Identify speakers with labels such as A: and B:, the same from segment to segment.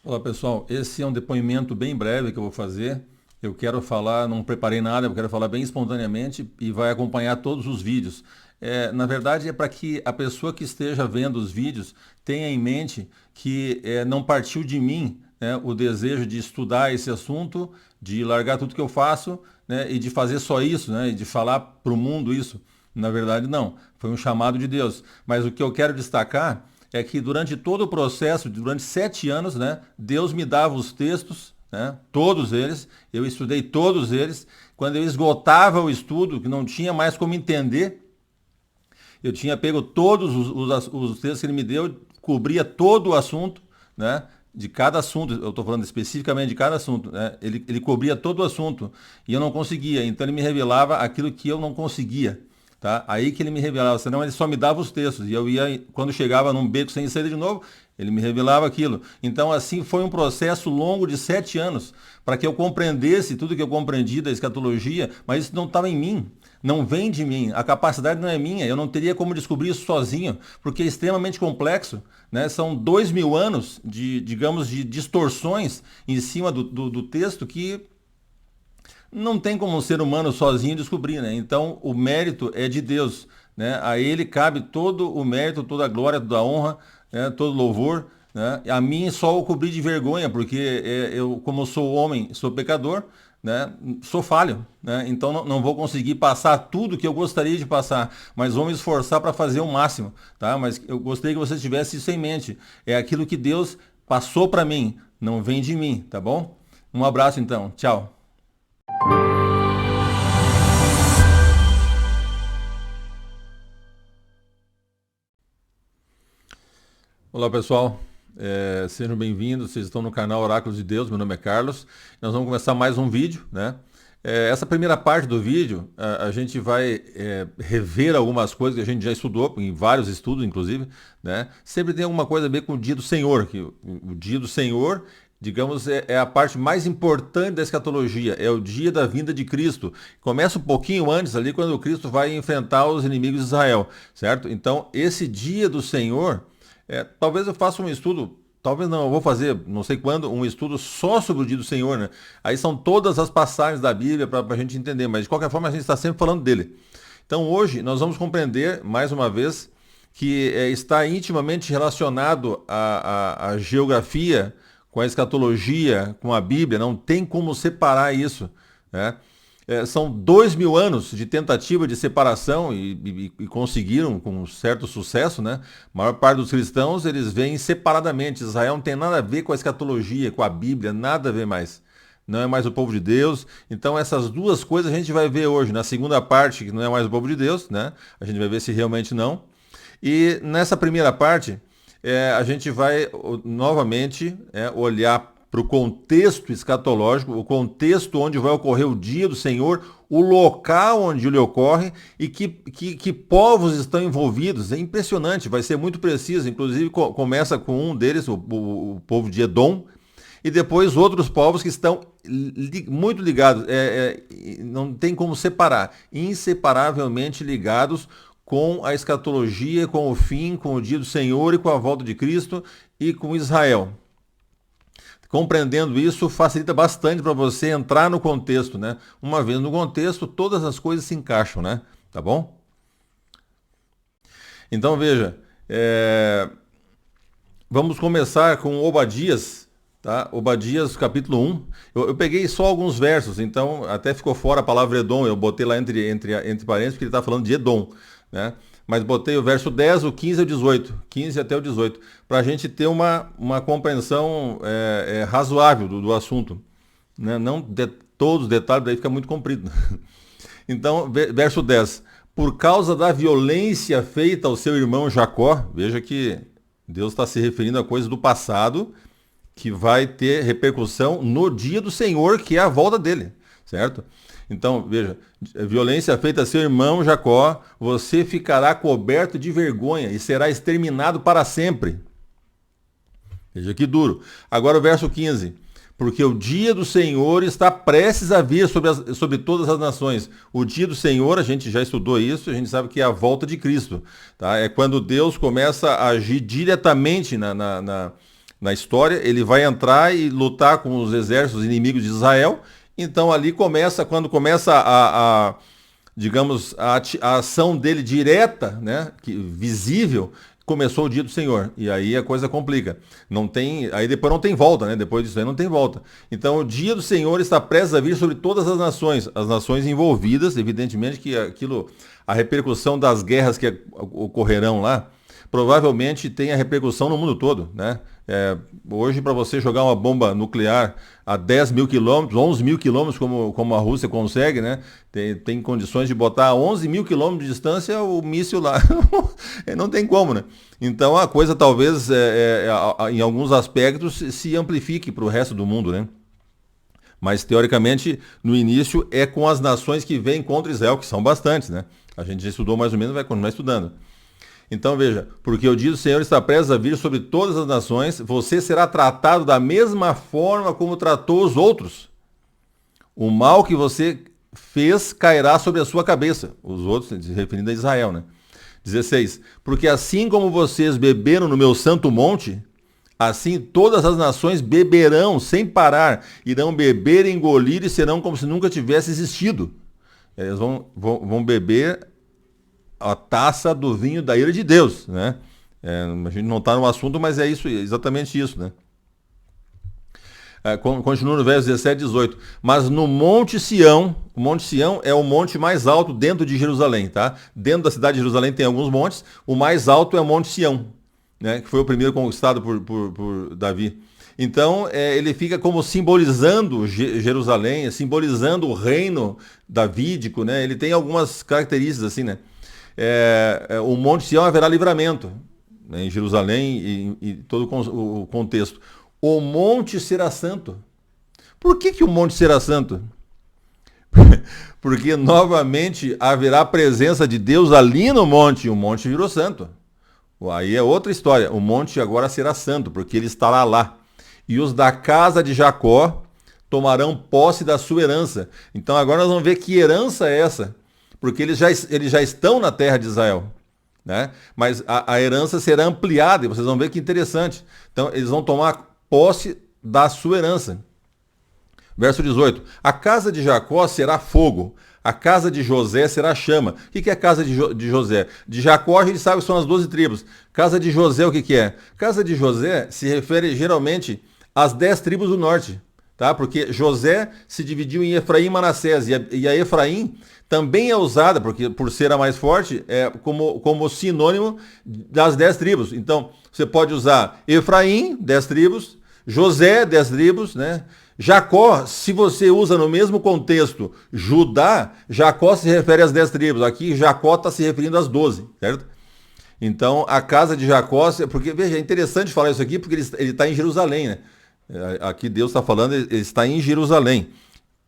A: Olá pessoal, esse é um depoimento bem breve que eu vou fazer. Eu quero falar, não preparei nada, eu quero falar bem espontaneamente e vai acompanhar todos os vídeos. Na verdade, é para que a pessoa que esteja vendo os vídeos tenha em mente que não partiu de mim, né, o desejo de estudar esse assunto, de largar tudo que eu faço, né, e de fazer só isso, né, e de falar para o mundo isso. Na verdade, não. Foi um chamado de Deus. Mas o que eu quero destacar é que durante todo o processo, durante 7 anos, né, Deus me dava os textos, né, todos eles, eu estudei todos eles. Quando eu esgotava o estudo, que não tinha mais como entender, eu tinha pego todos os textos que ele me deu, cobria todo o assunto, né, de cada assunto, eu estou falando especificamente de cada assunto, né, ele cobria todo o assunto e eu não conseguia, então ele me revelava aquilo que eu não conseguia. Tá? Aí que ele me revelava, senão ele só me dava os textos. E eu ia, quando chegava num beco sem saída de novo, ele me revelava aquilo. Então, assim, foi um processo longo de 7 anos para que eu compreendesse tudo que eu compreendi da escatologia, mas isso não estava em mim, não vem de mim, a capacidade não é minha, eu não teria como descobrir isso sozinho, porque é extremamente complexo. Né? São 2.000 anos de, digamos, de distorções em cima do texto que não tem como um ser humano sozinho descobrir, né? Então o mérito é de Deus, né? A Ele cabe todo o mérito, toda a glória, toda a honra, né? Todo o louvor, né? A mim só o cobri de vergonha, porque eu, como sou homem, sou pecador, né? Sou falho, né? Então não vou conseguir passar tudo que eu gostaria de passar, mas vou me esforçar para fazer o máximo, tá? Mas eu gostaria que você tivesse isso em mente. É aquilo que Deus passou para mim, não vem de mim, tá bom? Um abraço então, tchau. Olá pessoal, sejam bem-vindos, vocês estão no canal Oráculos de Deus, meu nome é Carlos. Nós vamos começar mais um vídeo, né? Essa primeira parte do vídeo, a gente vai rever algumas coisas que a gente já estudou, em vários estudos inclusive, né? Sempre tem alguma coisa a ver com o dia do Senhor, que o dia do Senhor, digamos, é a parte mais importante da escatologia, é o dia da vinda de Cristo. Começa um pouquinho antes ali, quando o Cristo vai enfrentar os inimigos de Israel, certo? Então, esse dia do Senhor... talvez eu faça um estudo, talvez não, eu vou fazer, não sei quando, um estudo só sobre o dia do Senhor, né? Aí são todas as passagens da Bíblia para a gente entender, mas de qualquer forma a gente está sempre falando dele. Então hoje nós vamos compreender, mais uma vez, que está intimamente relacionado à geografia, com a escatologia, com a Bíblia, não tem como separar isso, né? São 2.000 anos de tentativa de separação e conseguiram com um certo sucesso, né? A maior parte dos cristãos, eles veem separadamente. Israel não tem nada a ver com a escatologia, com a Bíblia, nada a ver mais. Não é mais o povo de Deus. Então essas duas coisas a gente vai ver hoje. Na segunda parte, que não é mais o povo de Deus, né? A gente vai ver se realmente não. E nessa primeira parte, a gente vai novamente olhar para o contexto escatológico, o contexto onde vai ocorrer o dia do Senhor, o local onde ele ocorre e que povos estão envolvidos. É impressionante, vai ser muito preciso. Inclusive começa com um deles, o povo de Edom, e depois outros povos que estão muito ligados, não tem como separar, inseparavelmente ligados com a escatologia, com o fim, com o dia do Senhor e com a volta de Cristo e com Israel. Compreendendo isso, facilita bastante para você entrar no contexto, né? Uma vez no contexto, todas as coisas se encaixam, né? Tá bom? Então veja, vamos começar com Obadias, tá? Obadias capítulo 1. Eu peguei só alguns versos, então até ficou fora a palavra Edom, eu botei lá entre parênteses porque ele está falando de Edom, né? Mas botei o verso 10, o 15 e o 18, 15 até o 18, para a gente ter uma compreensão razoável do assunto. Né? Não de todos os detalhes, daí fica muito comprido. Então, verso 10. Por causa da violência feita ao seu irmão Jacó, veja que Deus está se referindo a coisas do passado que vai ter repercussão no dia do Senhor, que é a volta dele, certo? Então, veja, violência feita a seu irmão Jacó, você ficará coberto de vergonha e será exterminado para sempre. Veja que duro. Agora o verso 15. Porque o dia do Senhor está prestes a vir sobre todas as nações. O dia do Senhor, a gente já estudou isso, a gente sabe que é a volta de Cristo. Tá? É quando Deus começa a agir diretamente na história, ele vai entrar e lutar com os exércitos inimigos de Israel. Então ali quando começa digamos, a ação dele direta, né, visível, começou o dia do Senhor. E aí a coisa complica. Aí depois não tem volta, né? Depois disso aí não tem volta. Então o dia do Senhor está prestes a vir sobre todas as nações envolvidas, evidentemente que a repercussão das guerras que ocorrerão lá, provavelmente tem a repercussão no mundo todo, né? Hoje, para você jogar uma bomba nuclear a 10 mil quilômetros, 11 mil quilômetros, como a Rússia consegue, né? Tem condições de botar a 11 mil quilômetros de distância o míssil lá. Não tem como, né? Então a coisa talvez, em alguns aspectos, se amplifique para o resto do mundo, né? Mas, teoricamente, no início é com as nações que vêm contra Israel, que são bastantes, né? A gente já estudou mais ou menos, vai continuar estudando. Então veja, porque o dia do Senhor está prestes a vir sobre todas as nações, você será tratado da mesma forma como tratou os outros. O mal que você fez cairá sobre a sua cabeça. Os outros, se referindo a Israel, né? 16. Porque assim como vocês beberam no meu santo monte, assim todas as nações beberão sem parar, irão beber, engolir e serão como se nunca tivesse existido. Eles vão beber a taça do vinho da ira de Deus, né? A gente não está no assunto, mas é isso, exatamente isso, né? Continua no verso 17 e 18. Mas no Monte Sião, o Monte Sião é o monte mais alto dentro de Jerusalém, tá? Dentro da cidade de Jerusalém tem alguns montes, o mais alto é o Monte Sião, né? Que foi o primeiro conquistado por Davi. Então, ele fica como simbolizando Jerusalém, simbolizando o reino davídico, né? Ele tem algumas características assim, né? O Monte Sião haverá livramento, né, em Jerusalém e todo o contexto. O monte será santo. Por que o monte será santo? Porque novamente haverá presença de Deus ali no monte, e o monte virou santo. Aí é outra história. O monte agora será santo, porque ele estará lá. E os da casa de Jacó tomarão posse da sua herança. Então agora nós vamos ver que herança é essa. Porque eles já estão na terra de Israel, né? Mas a herança será ampliada, e vocês vão ver que interessante. Então, eles vão tomar posse da sua herança. Verso 18. A casa de Jacó será fogo, a casa de José será chama. O que é a casa de José? De Jacó a gente sabe que são as 12 tribos. Casa de José o que é? Casa de José se refere geralmente às 10 tribos do norte. Tá? Porque José se dividiu em Efraim e Manassés, e a Efraim também é usada, porque por ser a mais forte, como sinônimo das 10 tribos. Então, você pode usar Efraim, 10 tribos, José, 10 tribos, né? Jacó, se você usa no mesmo contexto Judá, Jacó se refere às 10 tribos. Aqui Jacó está se referindo às 12, certo? Então, a casa de Jacó, porque veja, é interessante falar isso aqui, porque ele está em Jerusalém, né? Aqui Deus está falando, ele está em Jerusalém.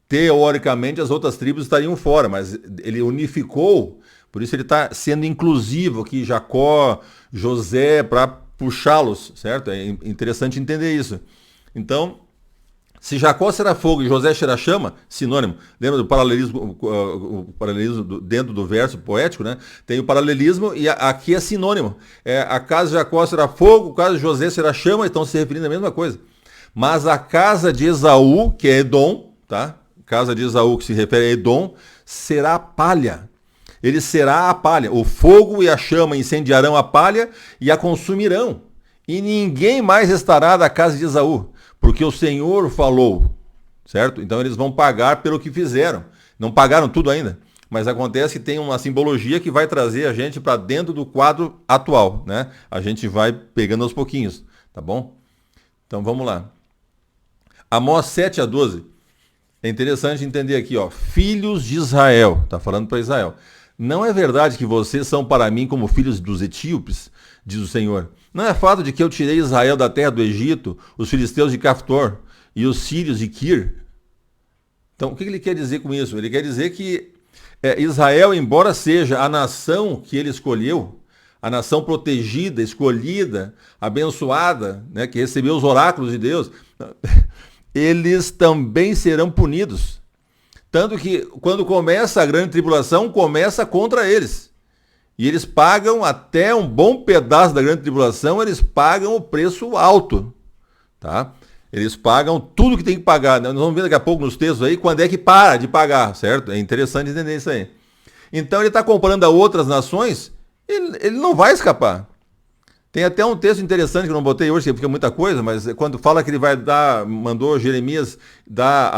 A: Teoricamente as outras tribos estariam fora, mas ele unificou, por isso ele está sendo inclusivo aqui, Jacó, José, para puxá-los, certo? É interessante entender isso. Então, se Jacó será fogo e José será chama, sinônimo. Lembra do paralelismo, o paralelismo dentro do verso poético, né? Tem o paralelismo e aqui é sinônimo. A casa de Jacó será fogo, a casa de José será chama, estão se referindo à mesma coisa. Mas a casa de Esaú, que é Edom, tá? Casa de Esaú, que se refere a Edom, será palha. Ele será a palha. O fogo e a chama incendiarão a palha e a consumirão. E ninguém mais restará da casa de Esaú, porque o Senhor falou, certo? Então eles vão pagar pelo que fizeram. Não pagaram tudo ainda, mas acontece que tem uma simbologia que vai trazer a gente para dentro do quadro atual, né? A gente vai pegando aos pouquinhos, tá bom? Então vamos lá. Amós 7 a 12. É interessante entender aqui, ó. Filhos de Israel. Está falando para Israel. Não é verdade que vocês são para mim como filhos dos etíopes, diz o Senhor. Não é fato de que eu tirei Israel da terra do Egito, os filisteus de Caftor e os sírios de Quir? Então, o que ele quer dizer com isso? Ele quer dizer que Israel, embora seja a nação que ele escolheu, a nação protegida, escolhida, abençoada, né, que recebeu os oráculos de Deus, eles também serão punidos. Tanto que quando começa a grande tribulação, começa contra eles. E eles pagam até um bom pedaço da grande tribulação, eles pagam o preço alto. tá? Eles pagam tudo que tem que pagar. Nós vamos ver daqui a pouco nos textos aí quando é que para de pagar, certo? É interessante entender isso aí. Então ele está comparando a outras nações, ele não vai escapar. Tem até um texto interessante que eu não botei hoje, porque fica muita coisa, mas quando fala que ele vai dar, mandou Jeremias dar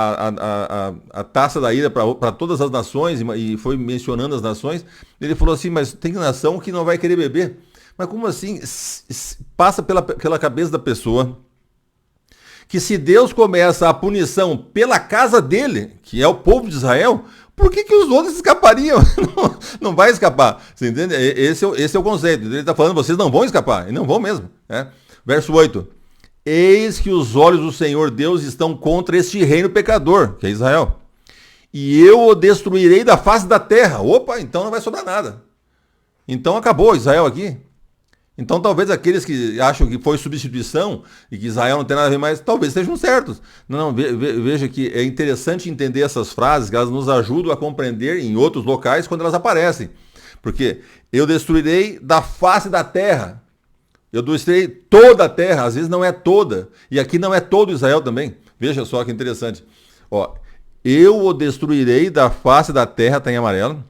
A: a taça da ira para todas as nações, e foi mencionando as nações, ele falou assim, mas tem nação que não vai querer beber. Mas como assim? Passa pela cabeça da pessoa que se Deus começa a punição pela casa dele, que é o povo de Israel, por que os outros escapariam? Não vai escapar. Você entende? Esse é o conceito. Ele está falando, vocês não vão escapar. E não vão mesmo. Né? Verso 8. Eis que os olhos do Senhor Deus estão contra este reino pecador, que é Israel. E eu o destruirei da face da terra. Opa, então não vai sobrar nada. Então acabou Israel aqui. Então talvez aqueles que acham que foi substituição e que Israel não tem nada a ver mais, talvez estejam certos. Não, veja que é interessante entender essas frases, que elas nos ajudam a compreender em outros locais quando elas aparecem. Porque eu destruirei da face da terra. Eu destruirei toda a terra, às vezes não é toda. E aqui não é todo Israel também. Veja só que interessante. Ó, eu o destruirei da face da terra, está em amarelo.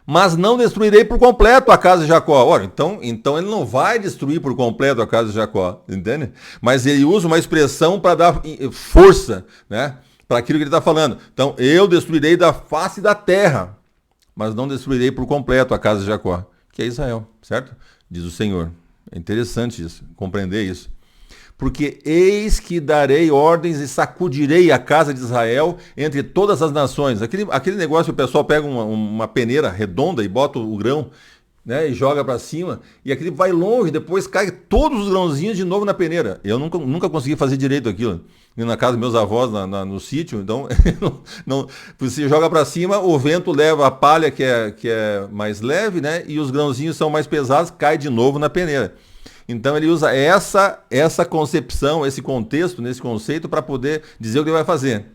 A: Mas não destruirei por completo a casa de Jacó. Ora, então ele não vai destruir por completo a casa de Jacó, entende? Mas ele usa uma expressão para dar força, né, para aquilo que ele está falando. Então, eu destruirei da face da terra, mas não destruirei por completo a casa de Jacó, que é Israel, certo? Diz o Senhor. É interessante isso, compreender isso. Porque eis que darei ordens e sacudirei a casa de Israel entre todas as nações. Aquele negócio que o pessoal pega uma peneira redonda e bota o grão, né, e joga para cima, e aquele vai longe, depois cai todos os grãozinhos de novo na peneira. Eu nunca consegui fazer direito aquilo. Na casa dos meus avós, no sítio, então, você joga para cima, o vento leva a palha que é mais leve, né, e os grãozinhos são mais pesados, cai de novo na peneira. Então ele usa essa concepção, esse contexto, nesse conceito, para poder dizer o que ele vai fazer.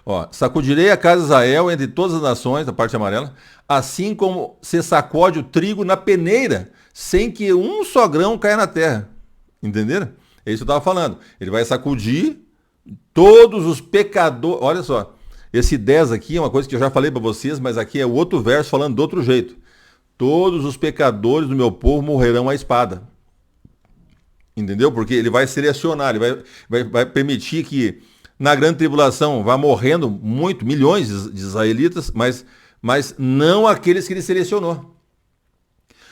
A: Ó, sacudirei a casa de Israel entre todas as nações, a parte amarela, assim como se sacode o trigo na peneira, sem que um só grão caia na terra. Entenderam? É isso que eu estava falando. Ele vai sacudir todos os pecadores. Olha só, esse 10 aqui é uma coisa que eu já falei para vocês, mas aqui é o outro verso falando de outro jeito. Todos os pecadores do meu povo morrerão à espada. Entendeu? Porque ele vai selecionar, ele vai permitir que na grande tribulação vá morrendo milhões de israelitas, mas não aqueles que ele selecionou.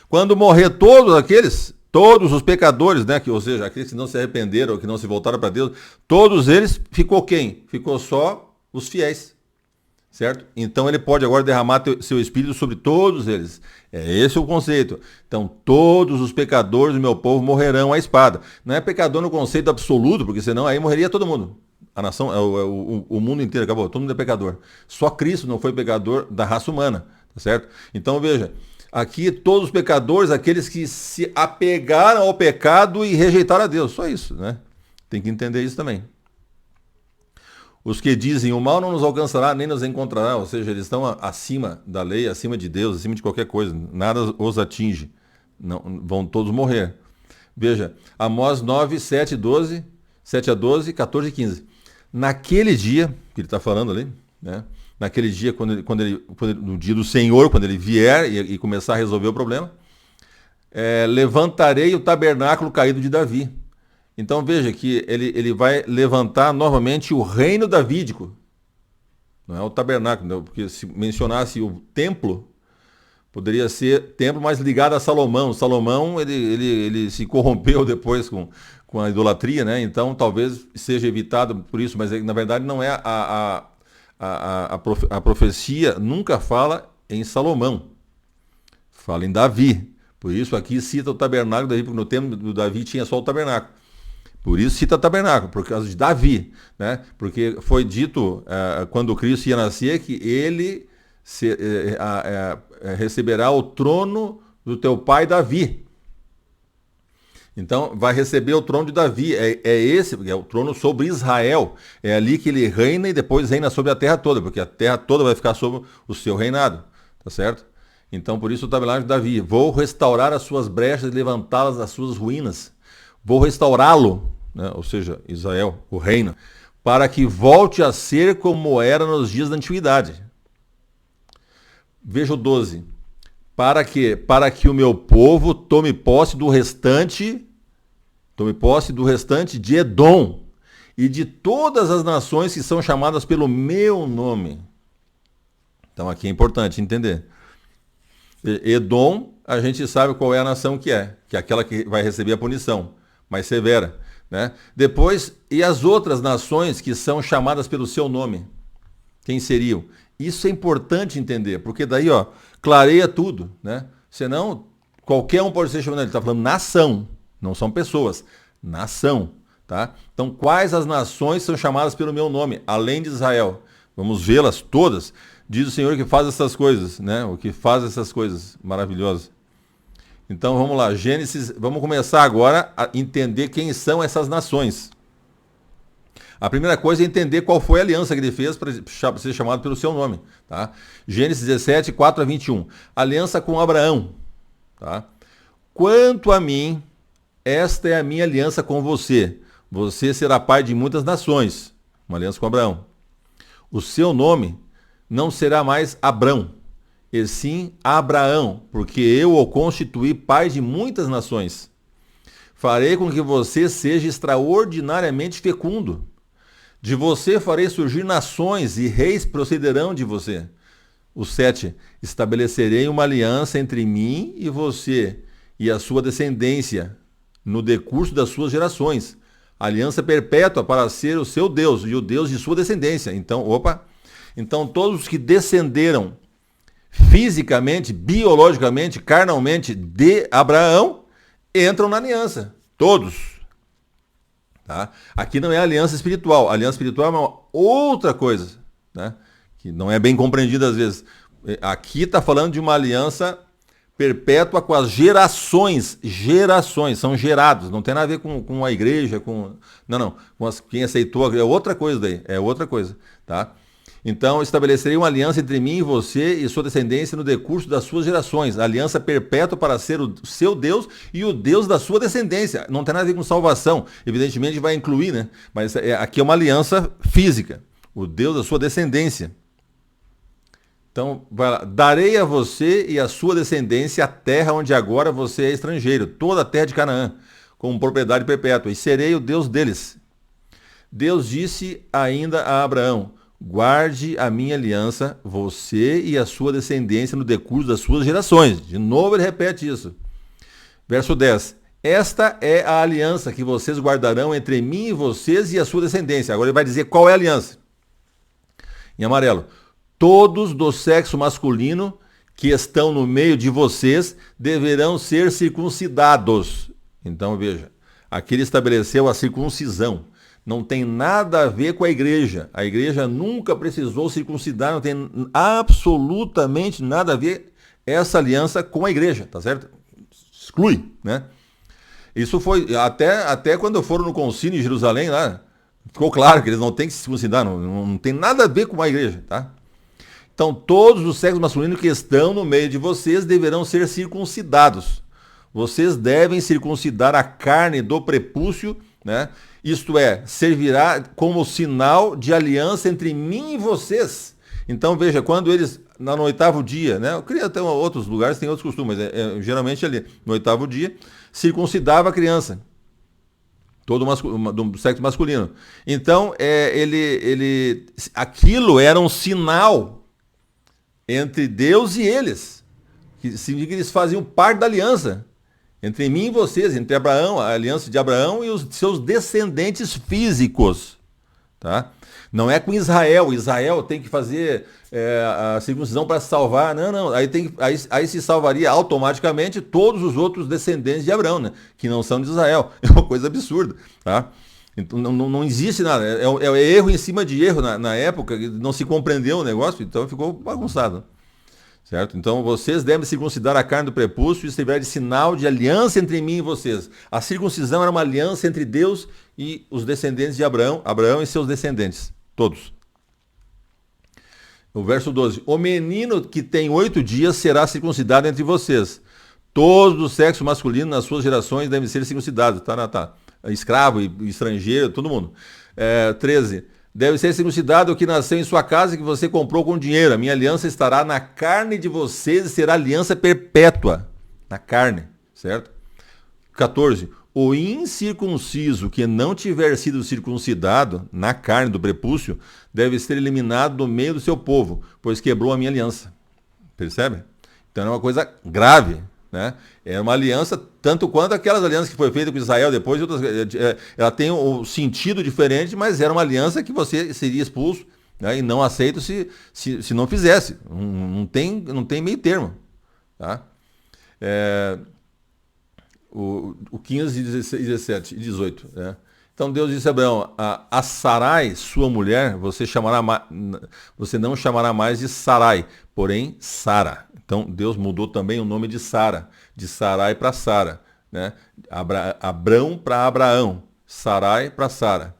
A: Quando morrer todos os pecadores, né, ou seja, aqueles que não se arrependeram, que não se voltaram para Deus, todos eles, ficou quem? Ficou só os fiéis. Certo? Então ele pode agora derramar seu espírito sobre todos eles. Esse é o conceito. Então todos os pecadores do meu povo morrerão à espada. Não é pecador no conceito absoluto, porque senão aí morreria todo mundo. A nação, o mundo inteiro acabou, todo mundo é pecador. Só Cristo não foi pecador da raça humana, tá certo? Então veja, aqui todos os pecadores, aqueles que se apegaram ao pecado e rejeitaram a Deus. Só isso, né? Tem que entender isso também. Os que dizem, o mal não nos alcançará, nem nos encontrará, ou seja, eles estão acima da lei, acima de Deus, acima de qualquer coisa, nada os atinge, não, vão todos morrer. Veja, Amós 9, 7 a 12, 14 e 15. Naquele dia, que ele está falando ali, né? Naquele dia, no dia do Senhor, quando ele vier e começar a resolver o problema, levantarei o tabernáculo caído de Davi. Então veja que ele vai levantar novamente o reino davídico. Não é o tabernáculo, porque se mencionasse o templo, poderia ser templo mais ligado a Salomão. Salomão, ele se corrompeu depois com a idolatria, né? Então talvez seja evitado por isso, mas na verdade não é a profecia nunca fala em Salomão, fala em Davi. Por isso aqui cita o tabernáculo de Davi, porque no tempo do Davi tinha só o tabernáculo. Por isso cita tabernáculo, por causa de Davi, né? Porque foi dito quando Cristo ia nascer que ele receberá o trono do teu pai Davi. Então vai receber o trono de Davi, esse é o trono sobre Israel, é ali que ele reina e depois reina sobre a terra toda, porque a terra toda vai ficar sob o seu reinado, tá certo? Então por isso o tabernáculo de Davi, vou restaurar as suas brechas e levantá-las das suas ruínas. Vou restaurá-lo, né? Ou seja, Israel, o reino, para que volte a ser como era nos dias da antiguidade. Veja o 12. Para que o meu povo tome posse do restante de Edom e de todas as nações que são chamadas pelo meu nome. Então aqui é importante entender. Edom, a gente sabe qual é a nação que é aquela que vai receber a punição mais severa, né? Depois, e as outras nações que são chamadas pelo seu nome, quem seriam? Isso é importante entender, porque daí, ó, clareia tudo, né? Senão, qualquer um pode ser chamado, ele está falando nação, não são pessoas, nação, tá? Então, quais as nações são chamadas pelo meu nome, além de Israel? Vamos vê-las todas. Diz o Senhor que faz essas coisas, né? O que faz essas coisas maravilhosas. Então, vamos lá, Gênesis, vamos começar agora a entender quem são essas nações. A primeira coisa é entender qual foi a aliança que ele fez para ser chamado pelo seu nome. Tá? Gênesis 17, 4 a 21. Aliança com Abraão. Tá? Quanto a mim, esta é a minha aliança com você. Você será pai de muitas nações. Uma aliança com Abraão. O seu nome não será mais Abrão, e sim Abraão, porque eu o constituí pai de muitas nações. Farei com que você seja extraordinariamente fecundo. De você farei surgir nações e reis procederão de você. O 7. Estabelecerei uma aliança entre mim e você e a sua descendência no decurso das suas gerações. Aliança perpétua para ser o seu Deus e o Deus de sua descendência. Então todos os que descenderam fisicamente, biologicamente, carnalmente de Abraão entram na aliança. Todos. Tá? Aqui não é aliança espiritual. A aliança espiritual é uma outra coisa, né? Que não é bem compreendida às vezes. Aqui está falando de uma aliança perpétua com as gerações. Gerações, são gerados. Não tem nada a ver com a igreja, Não. Quem aceitou é outra coisa daí. É outra coisa. Tá? Então, estabelecerei uma aliança entre mim e você e sua descendência no decurso das suas gerações. Aliança perpétua para ser o seu Deus e o Deus da sua descendência. Não tem nada a ver com salvação. Evidentemente vai incluir, né? Mas aqui é uma aliança física. O Deus da sua descendência. Então, vai lá. Darei a você e a sua descendência a terra onde agora você é estrangeiro. Toda a terra de Canaã, como propriedade perpétua. E serei o Deus deles. Deus disse ainda a Abraão: guarde a minha aliança, você e a sua descendência no decurso das suas gerações. De novo ele repete isso. Verso 10. Esta é a aliança que vocês guardarão entre mim e vocês e a sua descendência. Agora ele vai dizer qual é a aliança. Em amarelo. Todos do sexo masculino que estão no meio de vocês deverão ser circuncidados. Então veja, aqui ele estabeleceu a circuncisão. Não tem nada a ver com a igreja. A igreja nunca precisou circuncidar, não tem absolutamente nada a ver essa aliança com a igreja, tá certo? Exclui, né? Isso foi até quando foram no concílio em Jerusalém, lá, ficou claro que eles não têm que se circuncidar, não tem nada a ver com a igreja, tá? Então, todos os sexos masculinos que estão no meio de vocês deverão ser circuncidados. Vocês devem circuncidar a carne do prepúcio, né? Isto é, servirá como sinal de aliança entre mim e vocês. Então veja, quando eles, no 8º dia, né? Eu queria até outros lugares, tem outros costumes, mas geralmente ali, no 8º dia, circuncidava a criança. Todo do sexo masculino. Então, aquilo era um sinal entre Deus e eles. Que significa que eles faziam parte da aliança. Entre mim e vocês, entre Abraão, a aliança de Abraão e os seus descendentes físicos. Tá? Não é com Israel. Israel tem que fazer a circuncisão para se salvar. Não. Aí se salvaria automaticamente todos os outros descendentes de Abraão, né? Que não são de Israel. É uma coisa absurda. Tá? Então, não existe nada. É erro em cima de erro na época. Não se compreendeu o negócio, então ficou bagunçado. Certo? Então vocês devem circuncidar a carne do prepúcio e servir de sinal de aliança entre mim e vocês. A circuncisão era uma aliança entre Deus e os descendentes de Abraão, Abraão e seus descendentes, todos. O verso 12. O menino que tem 8 dias será circuncidado entre vocês. Todos do sexo masculino nas suas gerações devem ser circuncidados. Tá. escravo e estrangeiro, todo mundo. 13. Deve ser circuncidado o que nasceu em sua casa e que você comprou com dinheiro. A minha aliança estará na carne de vocês e será aliança perpétua. Na carne, certo? 14. O incircunciso que não tiver sido circuncidado na carne do prepúcio deve ser eliminado do meio do seu povo, pois quebrou a minha aliança. Percebe? Então é uma coisa grave, né? É uma aliança, tanto quanto aquelas alianças que foi feita com Israel depois, ela tem um sentido diferente, mas era uma aliança que você seria expulso, né? E não aceito se não fizesse. Não tem meio termo. Tá? O 15, 16, 17 e 18. Né? Então Deus disse a Abraão, a Sarai, sua mulher, você não chamará mais de Sarai, porém Sara. Então Deus mudou também o nome de Sara, de Sarai para Sara. Né? Abrão para Abraão, Sarai para Sara.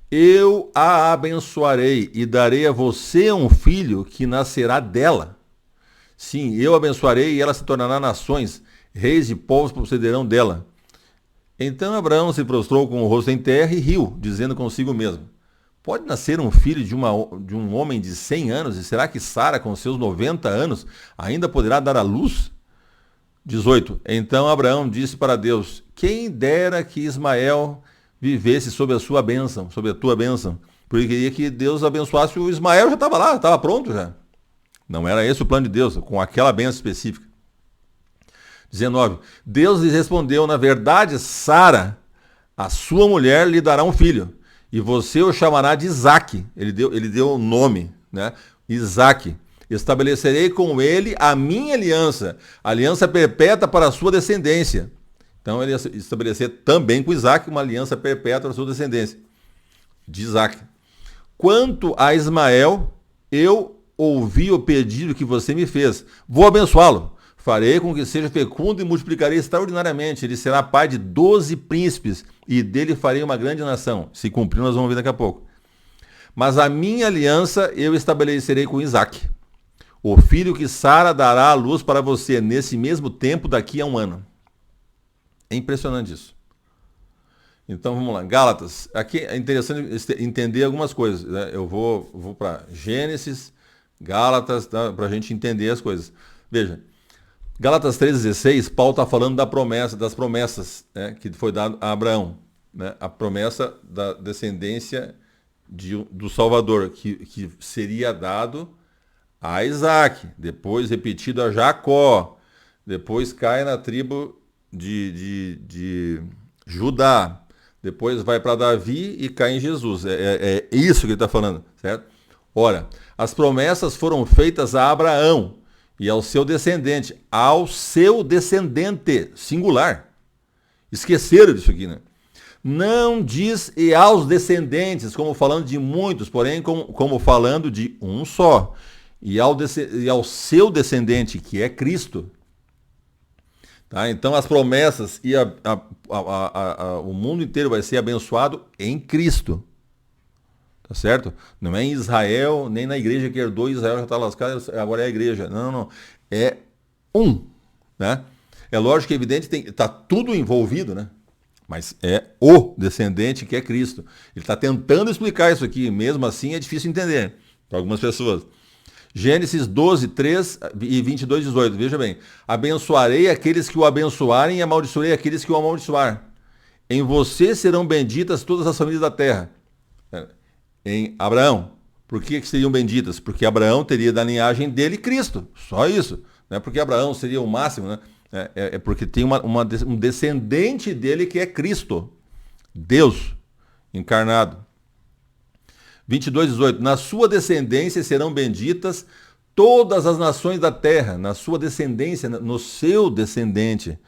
A: Eu a abençoarei e darei a você um filho que nascerá dela. Sim, eu a abençoarei e ela se tornará nações, reis e povos procederão dela. Então Abraão se prostrou com o rosto em terra e riu, dizendo consigo mesmo, pode nascer um filho de um homem de 100 anos, e será que Sara, com seus 90 anos, ainda poderá dar à luz? 18. Então Abraão disse para Deus, quem dera que Ismael vivesse sob a sua bênção, sob a tua bênção, porque queria que Deus abençoasse o Ismael, já estava lá, estava pronto já. Não era esse o plano de Deus, com aquela bênção específica. 19. Deus lhes respondeu, na verdade, Sara, a sua mulher, lhe dará um filho, e você o chamará de Isaque. Ele deu o nome, né? Isaque. Estabelecerei com ele a minha aliança perpétua para a sua descendência. Então ele ia estabelecer também com Isaque uma aliança perpétua para a sua descendência. De Isaque. Quanto a Ismael, eu ouvi o pedido que você me fez. Vou abençoá-lo. Farei com que seja fecundo e multiplicarei extraordinariamente. Ele será pai de 12 príncipes e dele farei uma grande nação. Se cumprir, nós vamos ver daqui a pouco. Mas a minha aliança eu estabelecerei com Isaque, o filho que Sara dará à luz para você nesse mesmo tempo daqui a um ano. É impressionante isso. Então vamos lá. Gálatas. Aqui é interessante entender algumas coisas. Né? Eu vou para Gênesis, Gálatas, tá? Para a gente entender as coisas. Veja. Gálatas 3,16, Paulo está falando das promessas, né, que foi dado a Abraão. Né, a promessa da descendência do Salvador, que seria dado a Isaac, depois repetido a Jacó, depois cai na tribo de Judá, depois vai para Davi e cai em Jesus. É isso que ele está falando, certo? Ora, as promessas foram feitas a Abraão, e ao seu descendente, singular. Esqueceram disso aqui, né? Não diz e aos descendentes, como falando de muitos, porém como falando de um só. E ao seu descendente, que é Cristo. Tá? Então as promessas e o mundo inteiro vai ser abençoado em Cristo. Tá certo? Não é em Israel, nem na igreja que herdou, Israel já está lascado, agora é a igreja. Não. É um. Né? É lógico que é evidente, está tudo envolvido, né? Mas é o descendente que é Cristo. Ele está tentando explicar isso aqui, mesmo assim é difícil entender para algumas pessoas. Gênesis 12, 3 e 22, 18. Veja bem. Abençoarei aqueles que o abençoarem e amaldiçoarei aqueles que o amaldiçoar. Em você serão benditas todas as famílias da terra. Em Abraão. Por que seriam benditas? Porque Abraão teria da linhagem dele Cristo. Só isso. Não é porque Abraão seria o máximo, né? É porque tem um descendente dele que é Cristo. Deus encarnado. 22, 18. Na sua descendência serão benditas todas as nações da terra. Na sua descendência, no seu descendente.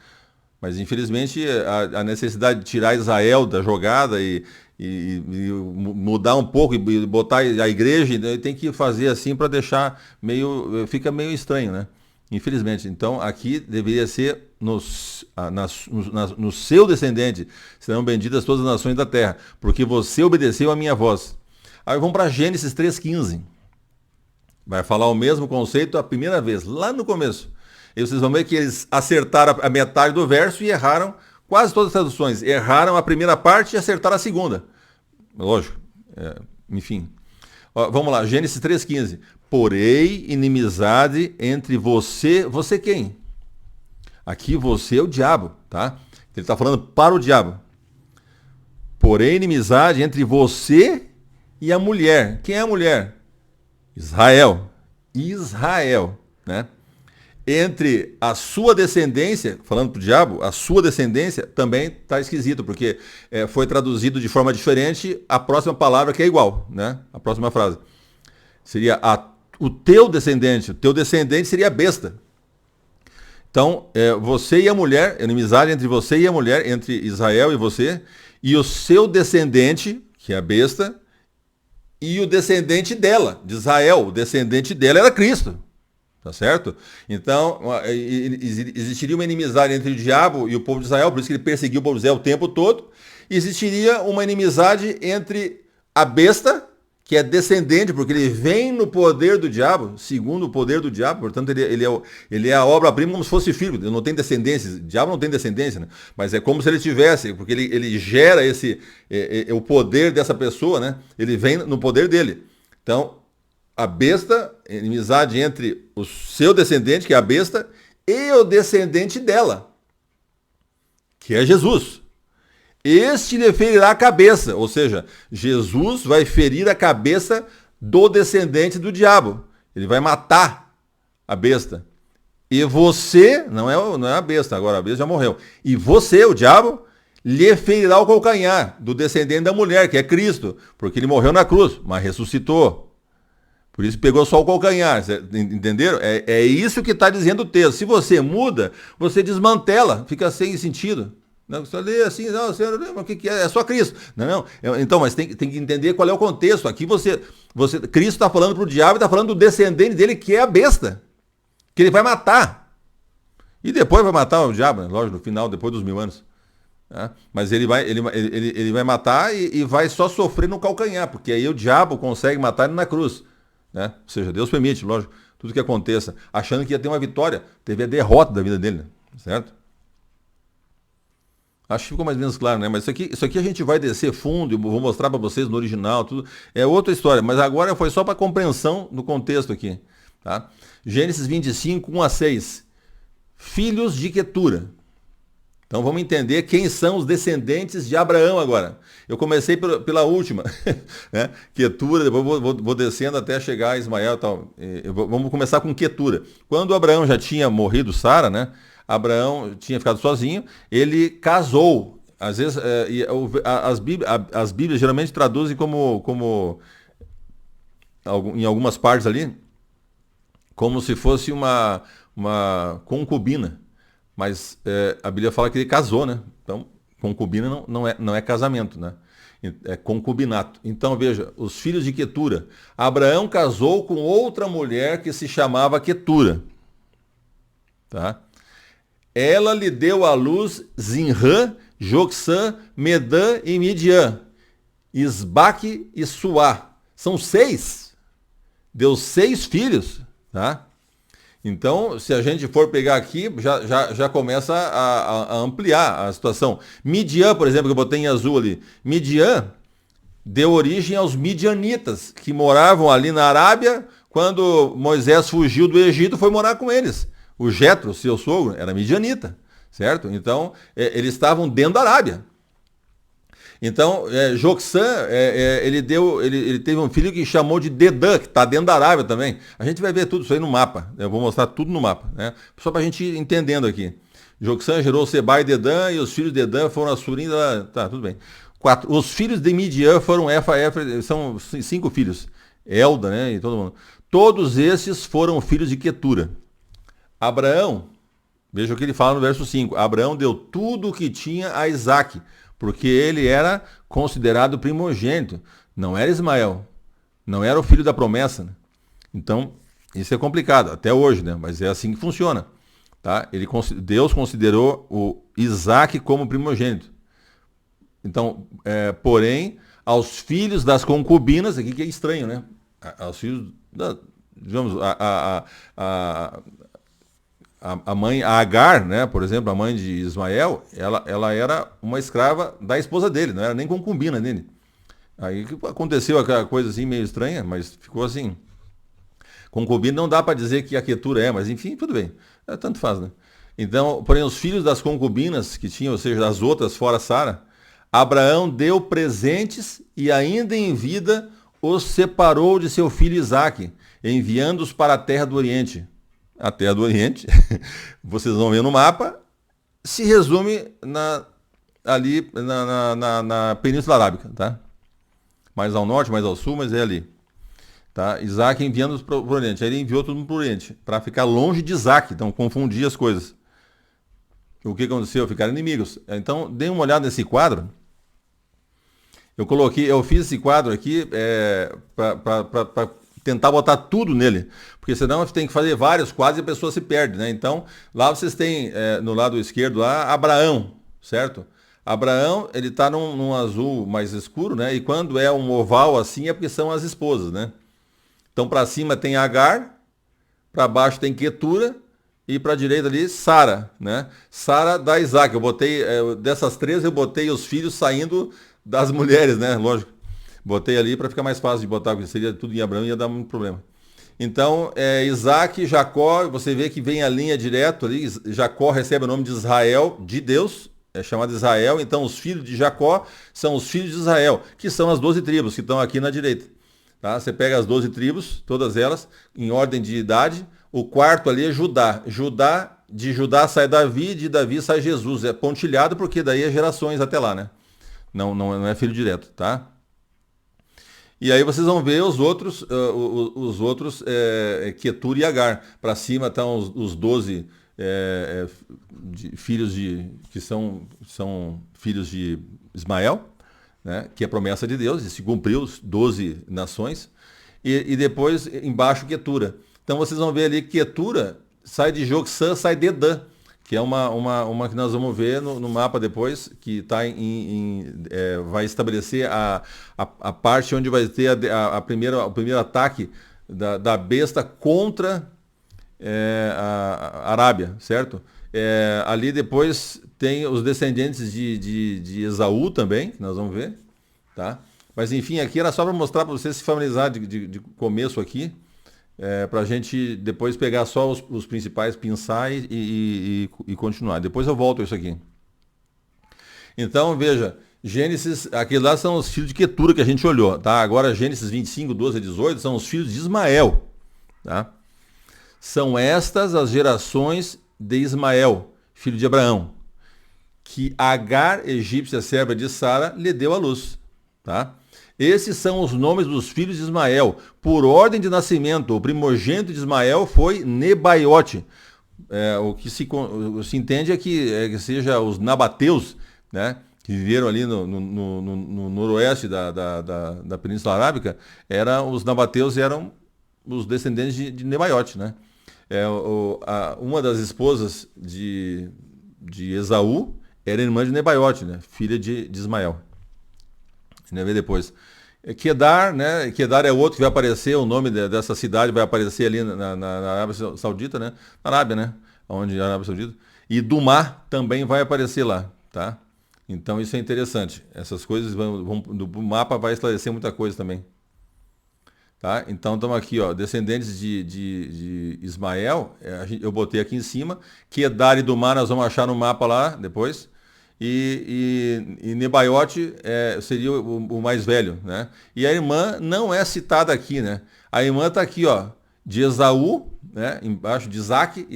A: Mas infelizmente a necessidade de tirar Israel da jogada e mudar um pouco e botar a igreja, tem que fazer assim para deixar fica meio estranho, né? Infelizmente. Então aqui deveria ser no seu descendente serão benditas todas as nações da terra, porque você obedeceu a minha voz. Aí vamos para Gênesis 3,15. Vai falar o mesmo conceito a primeira vez, lá no começo. E vocês vão ver que eles acertaram a metade do verso e erraram quase todas as traduções erraram a primeira parte e acertaram a segunda. Lógico. Enfim. Ó, vamos lá, Gênesis 3,15. Porém, inimizade entre você... Você quem? Aqui você é o diabo, tá? Ele está falando para o diabo. Porém, inimizade entre você e a mulher. Quem é a mulher? Israel. Israel, né? Entre a sua descendência, falando para o diabo, a sua descendência também está esquisito, porque foi traduzido de forma diferente a próxima palavra que é igual, né? A próxima frase. Seria o teu descendente seria a besta. Então, você e a mulher, inimizade entre você e a mulher, entre Israel e você, e o seu descendente, que é a besta, e o descendente dela, de Israel, o descendente dela era Cristo. Tá certo? Então, existiria uma inimizade entre o diabo e o povo de Israel, por isso que ele perseguiu o povo de Israel o tempo todo. Existiria uma inimizade entre a besta, que é descendente, porque ele vem no poder do diabo, segundo o poder do diabo, portanto ele é a obra-prima como se fosse filho, ele não tem descendência, o diabo não tem descendência, né? Mas é como se ele tivesse, porque ele gera o poder dessa pessoa, né? Ele vem no poder dele. Então, a besta, inimizade entre o seu descendente, que é a besta, e o descendente dela, que é Jesus. Este lhe ferirá a cabeça, ou seja, Jesus vai ferir a cabeça do descendente do diabo. Ele vai matar a besta. E você, não é a besta, agora a besta já morreu. E você, o diabo, lhe ferirá o calcanhar do descendente da mulher, que é Cristo, porque ele morreu na cruz, mas ressuscitou. Por isso pegou só o calcanhar, entenderam? É isso que está dizendo o texto. Se você muda, você desmantela, fica sem sentido. Não, você lê assim, não, senhor, o que é? É só Cristo. Não. Então, mas tem que entender qual é o contexto. Aqui Cristo está falando para o diabo e está falando do descendente dele, que é a besta, que ele vai matar. E depois vai matar o diabo, né? Lógico, no final, depois dos 1000 anos. Mas ele vai matar e vai só sofrer no calcanhar, porque aí o diabo consegue matar ele na cruz. Né? Ou seja, Deus permite, lógico, tudo que aconteça, achando que ia ter uma vitória, teve a derrota da vida dele, né? Certo? Acho que ficou mais ou menos claro, né? Mas isso aqui a gente vai descer fundo, e vou mostrar para vocês no original, tudo. É outra história, mas agora foi só para compreensão do contexto aqui. Tá? Gênesis 25, 1-6. Filhos de Quetura. Então vamos entender quem são os descendentes de Abraão agora. Eu comecei pela última, né? Quetura, depois vou descendo até chegar a Ismael e tal. Vamos começar com Quetura. Quando Abraão já tinha morrido Sara, né? Abraão tinha ficado sozinho, ele casou. Às vezes, as Bíblias geralmente traduzem em algumas partes ali, como se fosse uma concubina. Mas a Bíblia fala que ele casou, né? Então, concubina não é casamento, né? É concubinato. Então, veja, os filhos de Quetura. Abraão casou com outra mulher que se chamava Quetura. Tá? Ela lhe deu à luz Zinrã, Joksã, Medã e Midian, Isbaque e Suá. São 6. Deu 6 filhos, tá? Então, se a gente for pegar aqui, já começa a ampliar a situação. Midian, por exemplo, que eu botei em azul ali. Midian deu origem aos midianitas, que moravam ali na Arábia. Quando Moisés fugiu do Egito, foi morar com eles. O Jetro, seu sogro, era midianita, certo? Então, eles estavam dentro da Arábia. Então, Joksã, ele teve um filho que chamou de Dedã, que está dentro da Arábia também. A gente vai ver tudo isso aí no mapa. Eu vou mostrar tudo no mapa, né? Só para a gente ir entendendo aqui. Joksã gerou Seba e Dedã, e os filhos de Dedã foram Assurim. Tá, tudo bem. 4. Os filhos de Midian foram Efa, são 5 filhos. Elda, né? E todo mundo. Todos esses foram filhos de Quetura. Abraão, veja o que ele fala no verso 5. Abraão deu tudo o que tinha a Isaque, porque ele era considerado primogênito. Não era Ismael. Não era o filho da promessa. Né? Então, isso é complicado, até hoje, né? Mas é assim que funciona. Tá? Deus considerou o Isaque como primogênito. Então, porém, aos filhos das concubinas, aqui que é estranho, né? Aos filhos, digamos, a mãe, a Agar, né, por exemplo, a mãe de Ismael, ela era uma escrava da esposa dele, não era nem concubina dele. Aí aconteceu aquela coisa assim meio estranha, mas ficou assim. Concubina não dá para dizer que a Quetura é, mas enfim, tudo bem. Tanto faz, né? Então, porém, os filhos das concubinas que tinham, ou seja, das outras fora Sara, Abraão deu presentes e ainda em vida os separou de seu filho Isaque, enviando-os para a terra do Oriente. A terra do Oriente, vocês vão ver no mapa, se resume ali na Península Arábica, tá? Mais ao norte, mais ao sul, mas é ali. Tá? Isaac enviando-os para o Oriente. Aí ele enviou todo mundo para o Oriente, para ficar longe de Isaac, então confundir as coisas. O que aconteceu? Ficaram inimigos. Então, dê uma olhada nesse quadro. Eu fiz esse quadro aqui para tentar botar tudo nele, porque senão tem que fazer vários quadros e a pessoa se perde, né? Então, lá vocês têm, no lado esquerdo, lá, Abraão, certo? Abraão, ele está num azul mais escuro, né? E quando é um oval assim, é porque são as esposas, né? Então, para cima tem Agar, para baixo tem Quetura, e para a direita ali, Sara, né? Sara da Isaac. Eu botei, dessas três, eu botei os filhos saindo das mulheres, né? Lógico. Botei ali para ficar mais fácil de botar, porque seria tudo em Abraão e ia dar muito problema. Então, Isaac, Jacó, você vê que vem a linha direto ali. Jacó recebe o nome de Israel, de Deus, é chamado Israel. Então, os filhos de Jacó são os filhos de Israel, que são as 12 tribos que estão aqui na direita. Tá? Você pega as 12 tribos, todas elas, em ordem de idade. O quarto ali é Judá. De Judá sai Davi, de Davi sai Jesus. É pontilhado porque daí é gerações até lá, né? Não é filho direto, tá? E aí vocês vão ver os outros Quetura e Agar. Para cima estão os 12 filhos que são filhos de Ismael, né? Que é a promessa de Deus, e se cumpriu os 12 nações. E depois embaixo Quetura. Então vocês vão ver ali que Quetura sai de Joksã, sai de Dan, que é uma que nós vamos ver no mapa depois, que vai estabelecer a parte onde vai ter o primeiro ataque da besta contra a Arábia, certo? Ali depois tem os descendentes de Esaú também, que nós vamos ver, tá? Mas enfim, aqui era só para mostrar para vocês se familiarizar de começo aqui, para a gente depois pegar só os principais, pinçar e continuar. Depois eu volto a isso aqui. Então, veja, Gênesis, aqui lá são os filhos de Quetura que a gente olhou, tá? Agora, Gênesis 25, 12 a 18, são os filhos de Ismael, tá? São estas as gerações de Ismael, filho de Abraão, que Agar, egípcia serva de Sara, lhe deu à luz, tá? Esses são os nomes dos filhos de Ismael. Por ordem de nascimento, o primogênito de Ismael foi Nebaiote. O que se entende é que seja os nabateus, né, que viveram ali no noroeste da Península Arábica. Os nabateus eram os descendentes de Nebaiote, né? Uma das esposas de Esaú era irmã de Nebaiote, né, filha de Ismael. Vai ver depois. Quedar, né? Quedar é outro que vai aparecer, o nome dessa cidade vai aparecer ali na Arábia Saudita, né? Na Arábia, né? Onde é a Arábia Saudita. E Dumá também vai aparecer lá, tá? Então isso é interessante. Essas coisas do mapa vai esclarecer muita coisa também. Tá? Então estamos aqui, ó, descendentes de Ismael, eu botei aqui em cima. Quedar e Dumá nós vamos achar no mapa lá depois. E Nebaiote seria o mais velho, né? E a irmã não é citada aqui, né? A irmã está aqui, ó, de Esaú, né? Embaixo de Isaac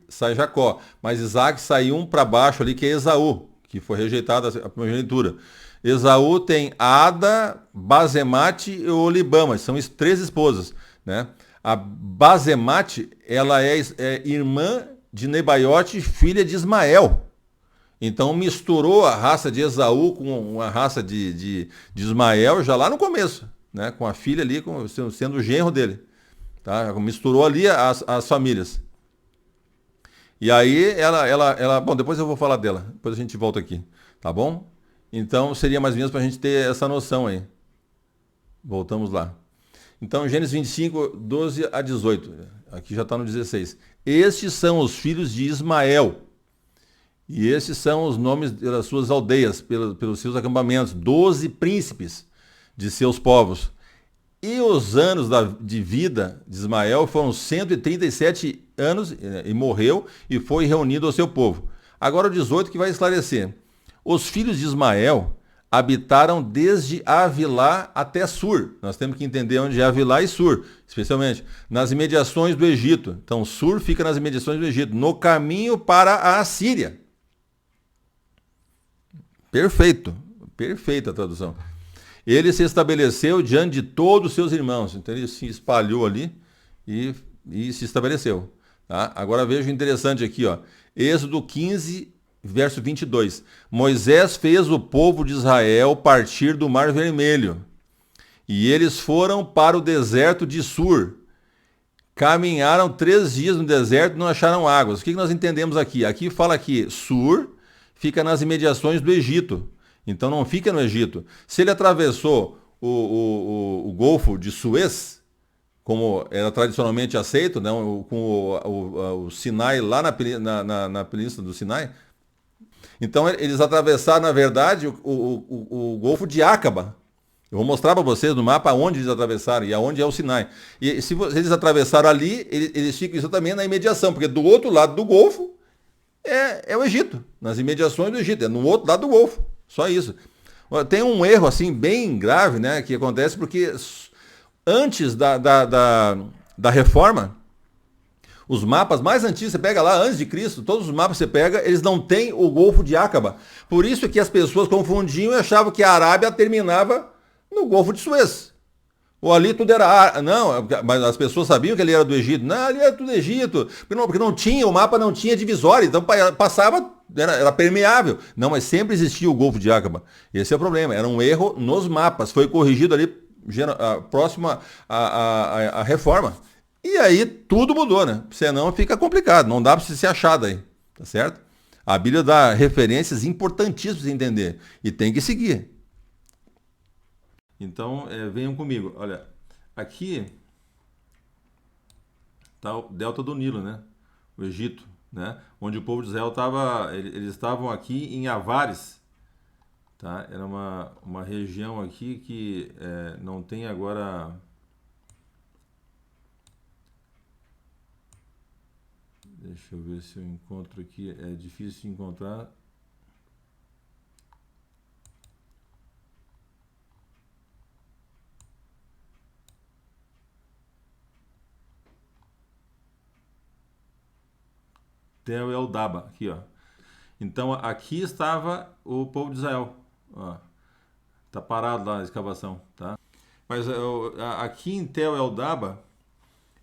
A: sai Jacó. Mas Isaac sai um para baixo ali, que é Esaú, que foi rejeitada a primogenitura. Esaú tem Ada, Bazemate e Olibama, são 3 esposas, né? A Bazemate, ela é irmã de Nebaiote, filha de Ismael. Então misturou a raça de Esaú com a raça de Ismael já lá no começo, né? Com a filha ali sendo o genro dele. Tá? Misturou ali as famílias. E aí bom, depois eu vou falar dela, depois a gente volta aqui, tá bom? Então seria mais ou menos para a gente ter essa noção aí. Voltamos lá. Então, Gênesis 25, 12 a 18. Aqui já está no 16. Estes são os filhos de Ismael. E esses são os nomes das suas aldeias, pelos seus acampamentos. 12 príncipes de seus povos. E os anos de vida de Ismael foram 137 anos, e morreu, e foi reunido ao seu povo. Agora o 18 que vai esclarecer. Os filhos de Ismael habitaram desde Avilá até Sur. Nós temos que entender onde é Avilá e Sur, especialmente nas imediações do Egito. Então Sur fica nas imediações do Egito, no caminho para a Assíria. Perfeito, perfeita a tradução. Ele se estabeleceu diante de todos os seus irmãos. Então ele se espalhou ali e se estabeleceu. Tá? Agora veja o interessante aqui, ó. Êxodo 15, verso 22. Moisés fez o povo de Israel partir do Mar Vermelho. E eles foram para o deserto de Sur. Caminharam 3 dias no deserto e não acharam águas. O que nós entendemos aqui? Aqui fala que Sur fica nas imediações do Egito. Então não fica no Egito. Se ele atravessou o Golfo de Suez, como era tradicionalmente aceito, né, com o Sinai lá na península do Sinai, então eles atravessaram, na verdade, o Golfo de Acaba. Eu vou mostrar para vocês no mapa onde eles atravessaram e aonde é o Sinai. E se eles atravessaram ali, eles ficam isso também na imediação, porque do outro lado do Golfo é o Egito, nas imediações do Egito, é no outro lado do Golfo, só isso. Tem um erro assim bem grave, né, que acontece porque antes da reforma, os mapas mais antigos, você pega lá antes de Cristo, todos os mapas que você pega, eles não têm o Golfo de Acaba. Por isso que as pessoas confundiam e achavam que a Arábia terminava no Golfo de Suez. Ou ali tudo era... Não, mas as pessoas sabiam que ele era do Egito. Não, ali era tudo Egito. Porque não tinha, o mapa não tinha divisória. Então passava, era permeável. Não, mas sempre existia o Golfo de Acaba. Esse é o problema. Era um erro nos mapas. Foi corrigido ali próximo à reforma. E aí tudo mudou, né? Senão fica complicado. Não dá para você ser achado aí. Tá certo? A Bíblia dá referências importantíssimas para você entender. E tem que seguir. Então, venham comigo. Olha, aqui está o delta do Nilo, né? O Egito, né? Onde o povo de Israel estava, eles estavam aqui em Avares, tá? Era uma região aqui que não tem agora... Deixa eu ver se eu encontro aqui. É difícil de encontrar. Tel El-Daba, aqui, ó. Então aqui estava o povo de Israel, ó. Tá parado lá a escavação, tá? Mas aqui em Tel El-Daba,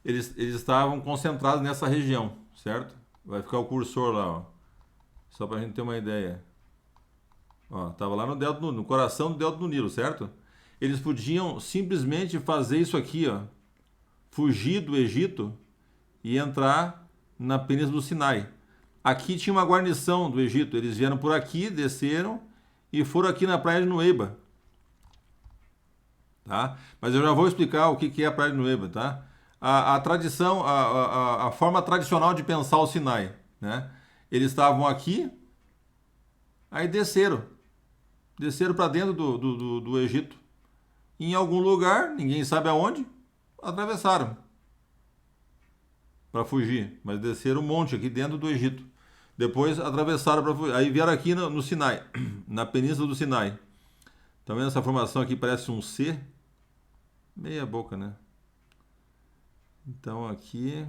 A: eles estavam concentrados nessa região, certo? Vai ficar o cursor lá, ó. Só pra gente ter uma ideia. Ó, tava lá no coração do delta do Nilo, certo? Eles podiam simplesmente fazer isso aqui, ó. Fugir do Egito e entrar na Península do Sinai. Aqui tinha uma guarnição do Egito. Eles vieram por aqui, desceram e foram aqui na praia de Nueba. Tá? Mas eu já vou explicar o que é a praia de Nueba, tá? A tradição, a forma tradicional de pensar o Sinai, né? Eles estavam aqui, aí desceram para dentro do Egito. Em algum lugar, ninguém sabe aonde, atravessaram para fugir, mas desceram um monte aqui dentro do Egito. Depois atravessaram para fugir. Aí vieram aqui no Sinai, na Península do Sinai. Tá vendo essa formação aqui? Parece um C. Meia boca, né? Então aqui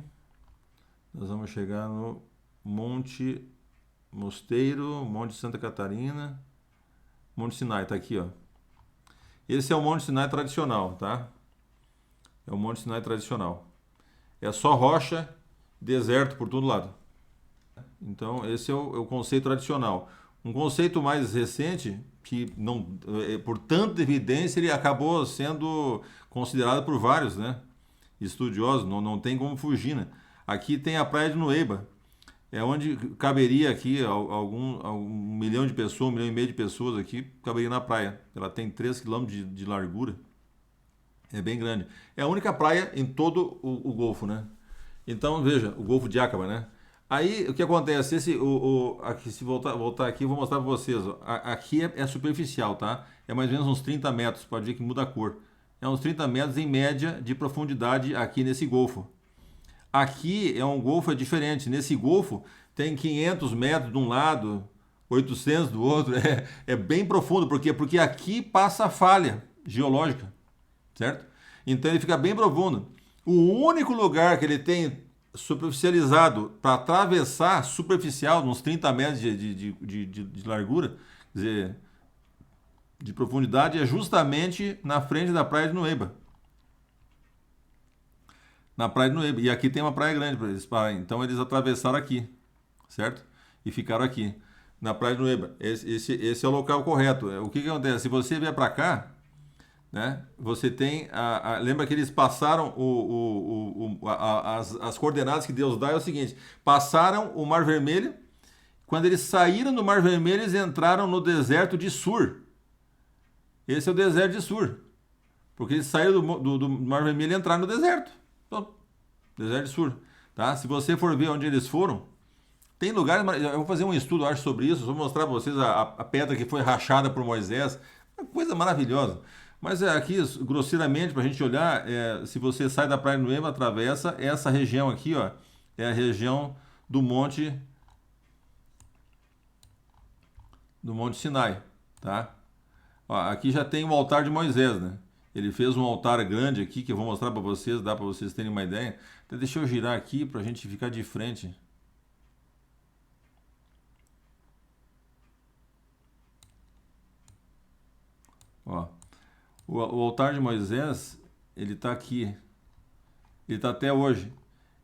A: nós vamos chegar no Monte Mosteiro, Monte Santa Catarina, Monte Sinai, tá aqui, ó. Esse é o Monte Sinai tradicional, tá? É o Monte Sinai tradicional. É só rocha, deserto por todo lado. Então, esse é o conceito tradicional. Um conceito mais recente, que não, por tanta evidência, ele acabou sendo considerado por vários, né, estudiosos, não tem como fugir, né? Aqui tem a praia de Nueba, é onde caberia aqui algum milhão de pessoas, 1,5 milhão de pessoas aqui, caberia na praia. Ela tem 3 quilômetros de largura. É bem grande. É a única praia em todo o Golfo, né? Então, veja, o Golfo de Aqaba, né? Aí, o que acontece? Aqui, se voltar aqui, eu vou mostrar para vocês. Ó. Aqui é superficial, tá? É mais ou menos uns 30 metros, pode ver que muda a cor. É uns 30 metros em média de profundidade aqui nesse golfo. Aqui é um golfo diferente. Nesse golfo tem 500 metros de um lado, 800 do outro. É bem profundo. Por quê? Porque aqui passa a falha geológica, certo? Então ele fica bem profundo. O único lugar que ele tem superficializado para atravessar superficial, uns 30 metros de largura, quer dizer, de profundidade, é justamente na frente da praia de Nueba. Na praia de Nueba. E aqui tem uma praia grande para eles pararem. Então eles atravessaram aqui, certo? E ficaram aqui, na praia de Nueba. Esse é o local correto. O que acontece? Se você vier para cá, né? Você tem lembra que eles passaram as coordenadas que Deus dá é o seguinte: passaram o Mar Vermelho. Quando eles saíram do Mar Vermelho, eles entraram no deserto de Sur. Esse é o deserto de Sur, porque eles saíram do Mar Vermelho e entraram no deserto. Pronto. Deserto de Sur, tá? Se você for ver onde eles foram, tem lugares. Eu vou fazer um estudo, acho, sobre isso. Vou mostrar para vocês a pedra que foi rachada por Moisés. Uma coisa maravilhosa. Mas aqui, grosseiramente, para a gente olhar, se você sai da Praia de Nueva, atravessa essa região aqui, ó, é a região do Monte Sinai, tá? Ó, aqui já tem o altar de Moisés, né? Ele fez um altar grande aqui que eu vou mostrar para vocês, dá para vocês terem uma ideia. Então, deixa eu girar aqui para a gente ficar de frente. Ó, o altar de Moisés, ele está aqui. Ele está até hoje.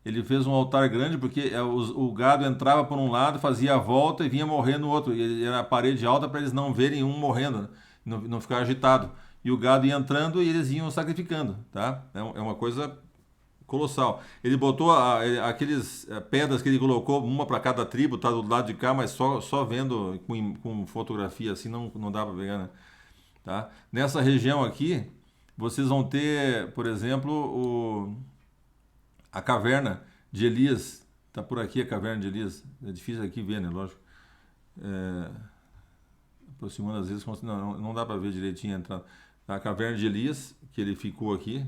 A: Ele fez um altar grande porque o gado entrava por um lado, fazia a volta e vinha morrer no outro. E era a parede alta para eles não verem um morrendo, né? Não ficar agitado. E o gado ia entrando e eles iam sacrificando, tá? É uma coisa colossal. Ele botou aqueles pedras que ele colocou, uma para cada tribo, tá do lado de cá, mas só vendo com fotografia assim não dá para pegar, né? Tá? Nessa região aqui, vocês vão ter, por exemplo, a caverna de Elias. Está por aqui a caverna de Elias. É difícil aqui ver, né? Lógico. Aproximando às vezes, não dá para ver direitinho a entrada. A caverna de Elias, que ele ficou aqui.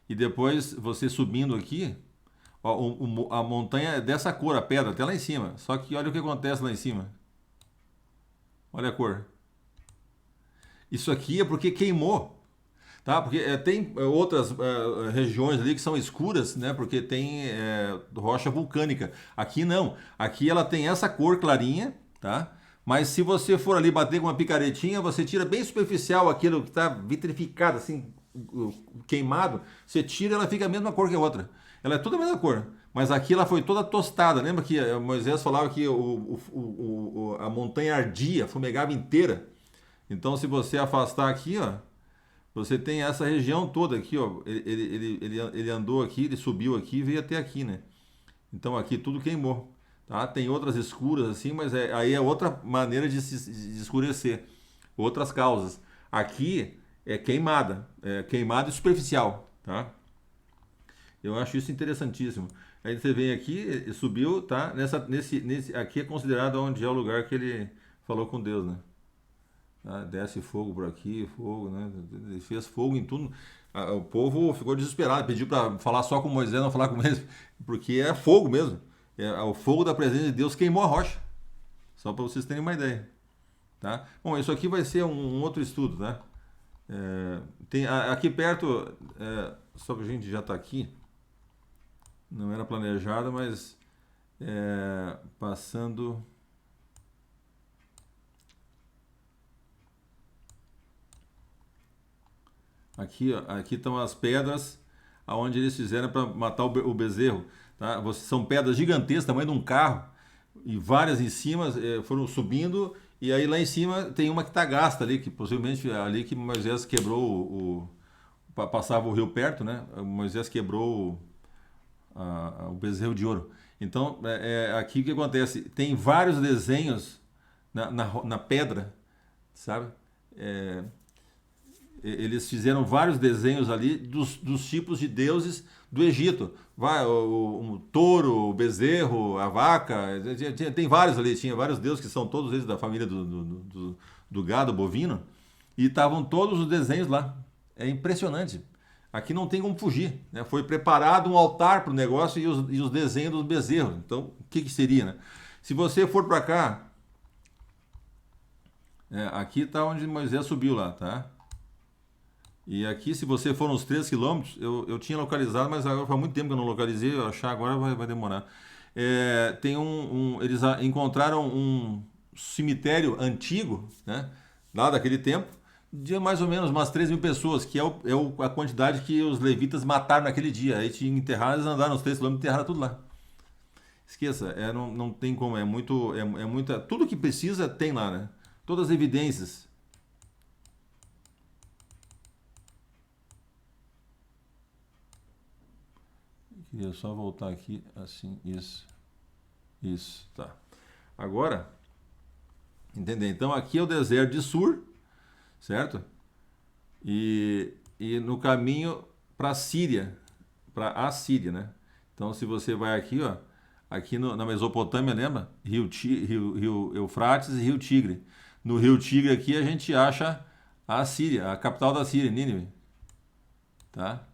A: E depois, você subindo aqui, ó, a montanha é dessa cor, a pedra, até lá em cima. Só que olha o que acontece lá em cima. Olha a cor. Isso aqui é porque queimou, tá? Porque tem outras regiões ali que são escuras, né? Porque tem rocha vulcânica. Aqui não. Aqui ela tem essa cor clarinha, tá? Mas se você for ali bater com uma picaretinha, você tira bem superficial aquilo que está vitrificado, assim, queimado. Você tira, ela fica a mesma cor que a outra. Ela é toda a mesma cor. Mas aqui ela foi toda tostada. Lembra que Moisés falava que a montanha ardia, fumegava inteira? Então, se você afastar aqui, ó, você tem essa região toda aqui, ó. Ele andou aqui, ele subiu aqui e veio até aqui, né? Então, aqui tudo queimou, tá? Tem outras escuras assim, mas aí é outra maneira de escurecer. Outras causas. Aqui é queimada e superficial, tá? Eu acho isso interessantíssimo. Aí você vem aqui, subiu, tá? Aqui é considerado onde é o lugar que ele falou com Deus, né? Desce fogo por aqui, fogo, né? Ele fez fogo em tudo. O povo ficou desesperado, pediu para falar só com Moisés, não falar com eles, porque é fogo mesmo. O fogo da presença de Deus queimou a rocha. Só para vocês terem uma ideia, tá? Bom, isso aqui vai ser um outro estudo, tá? Tem aqui perto, só que a gente já está aqui, não era planejado, mas passando. Aqui, ó, aqui estão as pedras aonde eles fizeram para matar o bezerro. Tá? São pedras gigantescas, tamanho de um carro, e várias em cima foram subindo, e aí lá em cima tem uma que está gasta ali, que possivelmente ali que Moisés quebrou passava o rio perto, né? Moisés quebrou o bezerro de ouro. Então, aqui o que acontece? Tem vários desenhos na pedra, sabe? eles fizeram vários desenhos ali dos tipos de deuses do Egito. Vai, o touro, o bezerro, a vaca, tem vários ali, tinha vários deuses que são todos eles da família do gado bovino, e estavam todos os desenhos lá. É impressionante. Aqui não tem como fugir, né? Foi preparado um altar para o negócio e os desenhos dos bezerros. Então, o que seria, né? Se você for para cá, aqui está onde Moisés subiu lá, tá? E aqui, se você for uns 3 quilômetros, eu tinha localizado, mas agora faz muito tempo que eu não localizei, eu achar agora vai demorar. Tem eles encontraram um cemitério antigo, né? Lá daquele tempo, de mais ou menos umas 3 mil pessoas, que a quantidade que os levitas mataram naquele dia. Aí tinha enterrado, eles andaram uns 3 quilômetros e enterraram tudo lá. Esqueça, não tem como, muita. Tudo que precisa tem lá, né? Todas as evidências. Queria só voltar aqui, assim, isso, tá. Agora, entender, então aqui é o deserto de Sur, certo? E no caminho para a Síria, né? Então, se você vai aqui, ó, aqui na Mesopotâmia, lembra? Rio Eufrates e Rio Tigre. No Rio Tigre aqui a gente acha a Síria, a capital da Síria, Nínive, tá?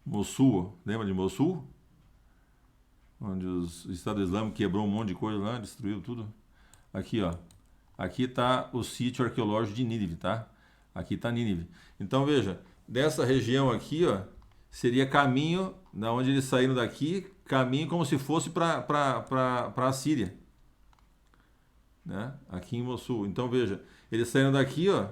A: Mossul, lembra de Mossul? Onde o Estado Islâmico quebrou um monte de coisa lá, destruiu tudo. Aqui, ó. Aqui está o sítio arqueológico de Nínive, tá? Aqui está Nínive. Então, veja, dessa região aqui, ó, seria caminho, da onde eles saíram daqui, caminho como se fosse para a Síria. Né? Aqui em Mossul. Então, veja, eles saíram daqui, ó,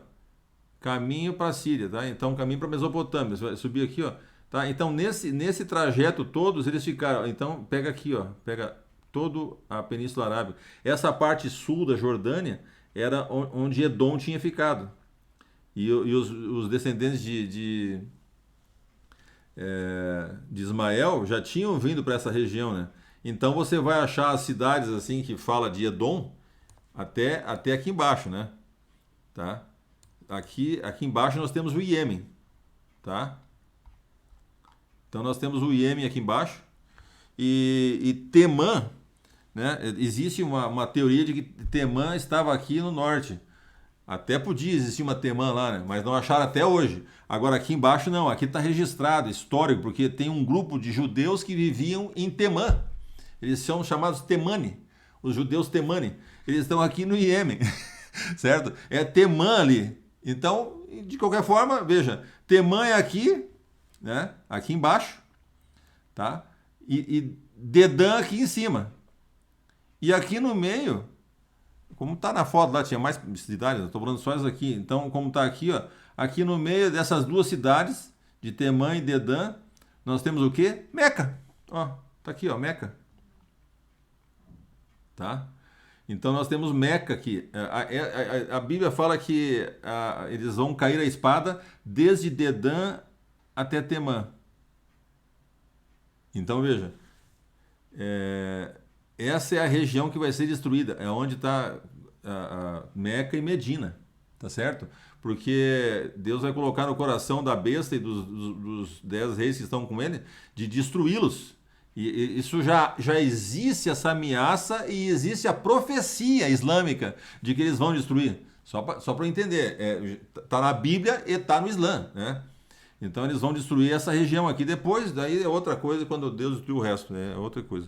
A: caminho para a Síria, tá? Então, caminho para a Mesopotâmia. Você vai subir aqui, ó. Tá? Então, nesse trajeto todos, eles ficaram. Então, pega aqui, ó. Pega toda a Península Arábica. Essa parte sul da Jordânia era onde Edom tinha ficado. E os descendentes de Ismael já tinham vindo para essa região, né? Então, você vai achar as cidades assim que fala de Edom até aqui embaixo, né? Tá? Aqui embaixo nós temos o Iêmen, tá? Então nós temos o Iêmen aqui embaixo e Temã, né? Existe uma teoria de que Temã estava aqui no norte. Até podia existir uma Temã lá, né? Mas não acharam até hoje. Agora aqui embaixo não, aqui está registrado, histórico, porque tem um grupo de judeus que viviam em Temã. Eles são chamados Temani, os judeus Temani. Eles estão aqui no Iêmen, certo? É Temã ali. Então, de qualquer forma, veja, Temã é aqui, né? Aqui embaixo, tá? E Dedã aqui em cima. E aqui no meio, como tá na foto lá, tinha mais cidades, eu tô falando só isso aqui. Então, como tá aqui, ó, aqui no meio dessas duas cidades, de Temã e Dedã, nós temos o quê? Meca. Ó, tá aqui, ó, Meca. Tá? Então nós temos Meca aqui. A Bíblia fala que eles vão cair a espada desde Dedã até Temã. Então veja, essa é a região que vai ser destruída, é onde está Meca e Medina, tá certo? Porque Deus vai colocar no coração da besta e dos 10 reis que estão com ele de destruí-los. E isso já existe essa ameaça e existe a profecia islâmica de que eles vão destruir. Só para entender, tá na Bíblia e tá no Islã, né? Então eles vão destruir essa região aqui. Depois, daí é outra coisa quando Deus destruiu o resto, é outra coisa.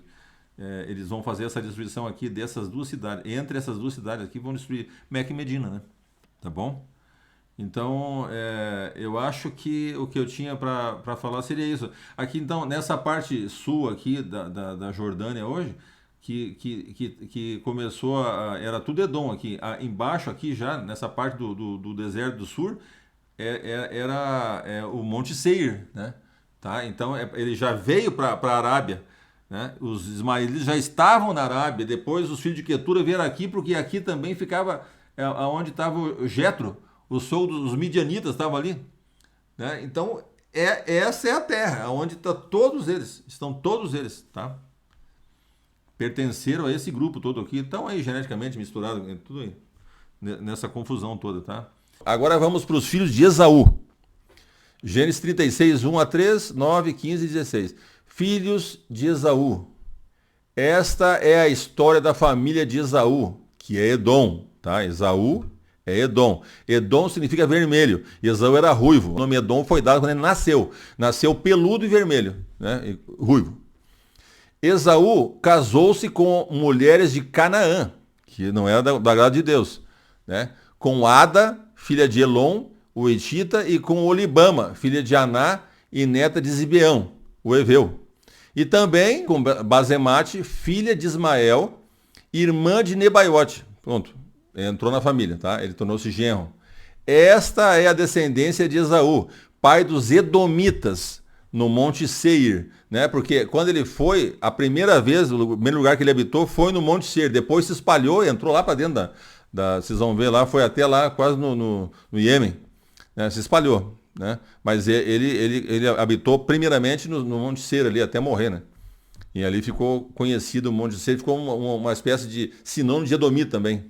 A: Eles vão fazer essa destruição aqui dessas duas cidades. Entre essas duas cidades aqui vão destruir Meca e Medina, né? Tá bom? Então, eu acho que o que eu tinha para falar seria isso. Aqui, então, nessa parte sul aqui da Jordânia hoje, que começou era tudo Edom aqui. Embaixo aqui já, nessa parte do deserto do Sur, era o Monte Seir, né? Tá? Então, ele já veio para a Arábia, né? Os ismaelitas já estavam na Arábia, depois os filhos de Quetura vieram aqui, porque aqui também ficava onde estava o Jetro, o sogro dos midianitas estava ali, né? Então essa é a terra onde estão todos eles, tá? Pertenceram a esse grupo todo aqui, estão aí geneticamente misturados, tudo aí, nessa confusão toda, tá? Agora vamos para os filhos de Esaú. Gênesis 36, 1 a 3, 9, 15 e 16. Filhos de Esaú. Esta é a história da família de Esaú, que é Edom, tá? Esaú é Edom. Edom significa vermelho. Esaú era ruivo. O nome Edom foi dado quando ele nasceu. Nasceu peludo e vermelho, né? E ruivo. Esaú casou-se com mulheres de Canaã, que não era do agrado de Deus, né? Com Ada, filha de Elon, o Etita, e com Olibama, filha de Aná e neta de Zibeão, o Eveu. E também com Basemate, filha de Ismael, irmã de Nebaiote. Pronto, entrou na família, tá? Ele tornou-se genro. Esta é a descendência de Esaú, pai dos Edomitas, no Monte Seir, né? Porque quando ele foi, a primeira vez, o primeiro lugar que ele habitou foi no Monte Seir. Depois se espalhou e entrou lá para dentro vocês vão ver lá, foi até lá, quase no Iêmen, né? Se espalhou, né? Mas ele habitou primeiramente no Monte Seir ali, até morrer, né? E ali ficou conhecido o Monte Seir, ficou uma espécie de sinônimo de Edomita também.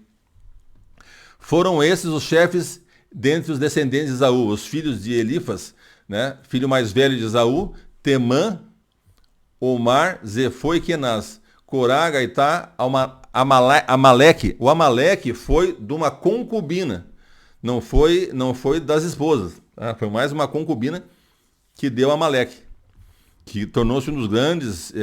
A: Foram esses os chefes dentre os descendentes de Esaú, os filhos de Elifas, né? Filho mais velho de Esaú, Temã, Omar, Zefô e Kenaz, Corá, Gaitá, Amaleque. O Amaleque foi de uma concubina, não foi das esposas, tá? Foi mais uma concubina que deu Amaleque, que tornou-se um dos grandes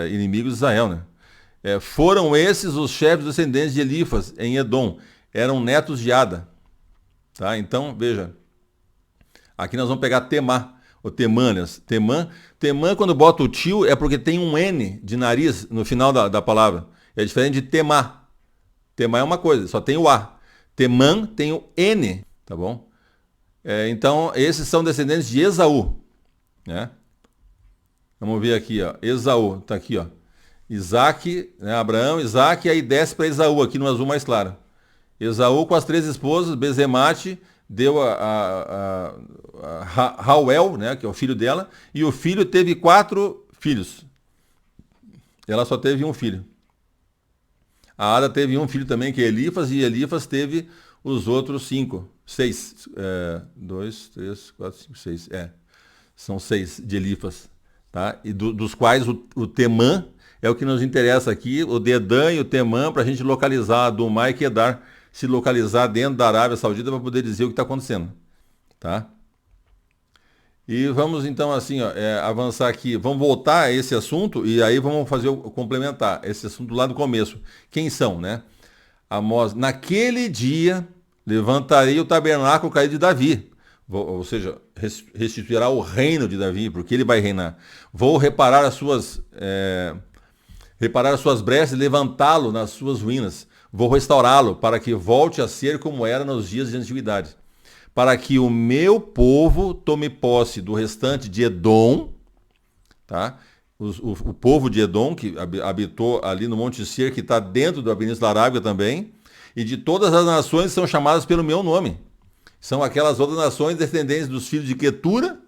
A: inimigos de Israel, né? Foram esses os chefes descendentes de Elifas em Edom, eram netos de Ada, tá? Então, veja, aqui nós vamos pegar Temá, ou Temânias. Temã, quando bota o tio, é porque tem um N de nariz no final da palavra. É diferente de Temá. Temá é uma coisa, só tem o A. Temã tem o N, tá bom? Então, esses são descendentes de Esaú, né? Vamos ver aqui, ó. Esaú, tá aqui, ó. Isaac, né? Abraão, Isaac, e aí desce para Esaú, aqui no azul mais claro. Esaú com as 3 esposas, Bezemate, deu a Rauel, né, que é o filho dela, e o filho teve 4 filhos. Ela só teve um filho. A Ada teve um filho também, que é Elifas, e Elifas teve os outros 6. 2, 3, 4, 5, 6. São 6 de Elifas. Tá? E dos quais o Temã é o que nos interessa aqui, o Dedã e o Temã, para a gente localizar Dumá e Quedar, se localizar dentro da Arábia Saudita para poder dizer o que está acontecendo. Tá? E vamos então assim, ó, avançar aqui. Vamos voltar a esse assunto e aí vamos fazer complementar esse assunto lá do começo. Quem são, né? Amós, naquele dia levantarei o tabernáculo caído de Davi. Ou seja, restituirá o reino de Davi, porque ele vai reinar. Vou reparar as suas brechas e levantá-lo nas suas ruínas. Vou restaurá-lo para que volte a ser como era nos dias de antiguidade. Para que o meu povo tome posse do restante de Edom, tá? O povo de Edom, que habitou ali no Monte Seir, que está dentro da Península Arábica também, e de todas as nações que são chamadas pelo meu nome. São aquelas outras nações descendentes dos filhos de Quetura,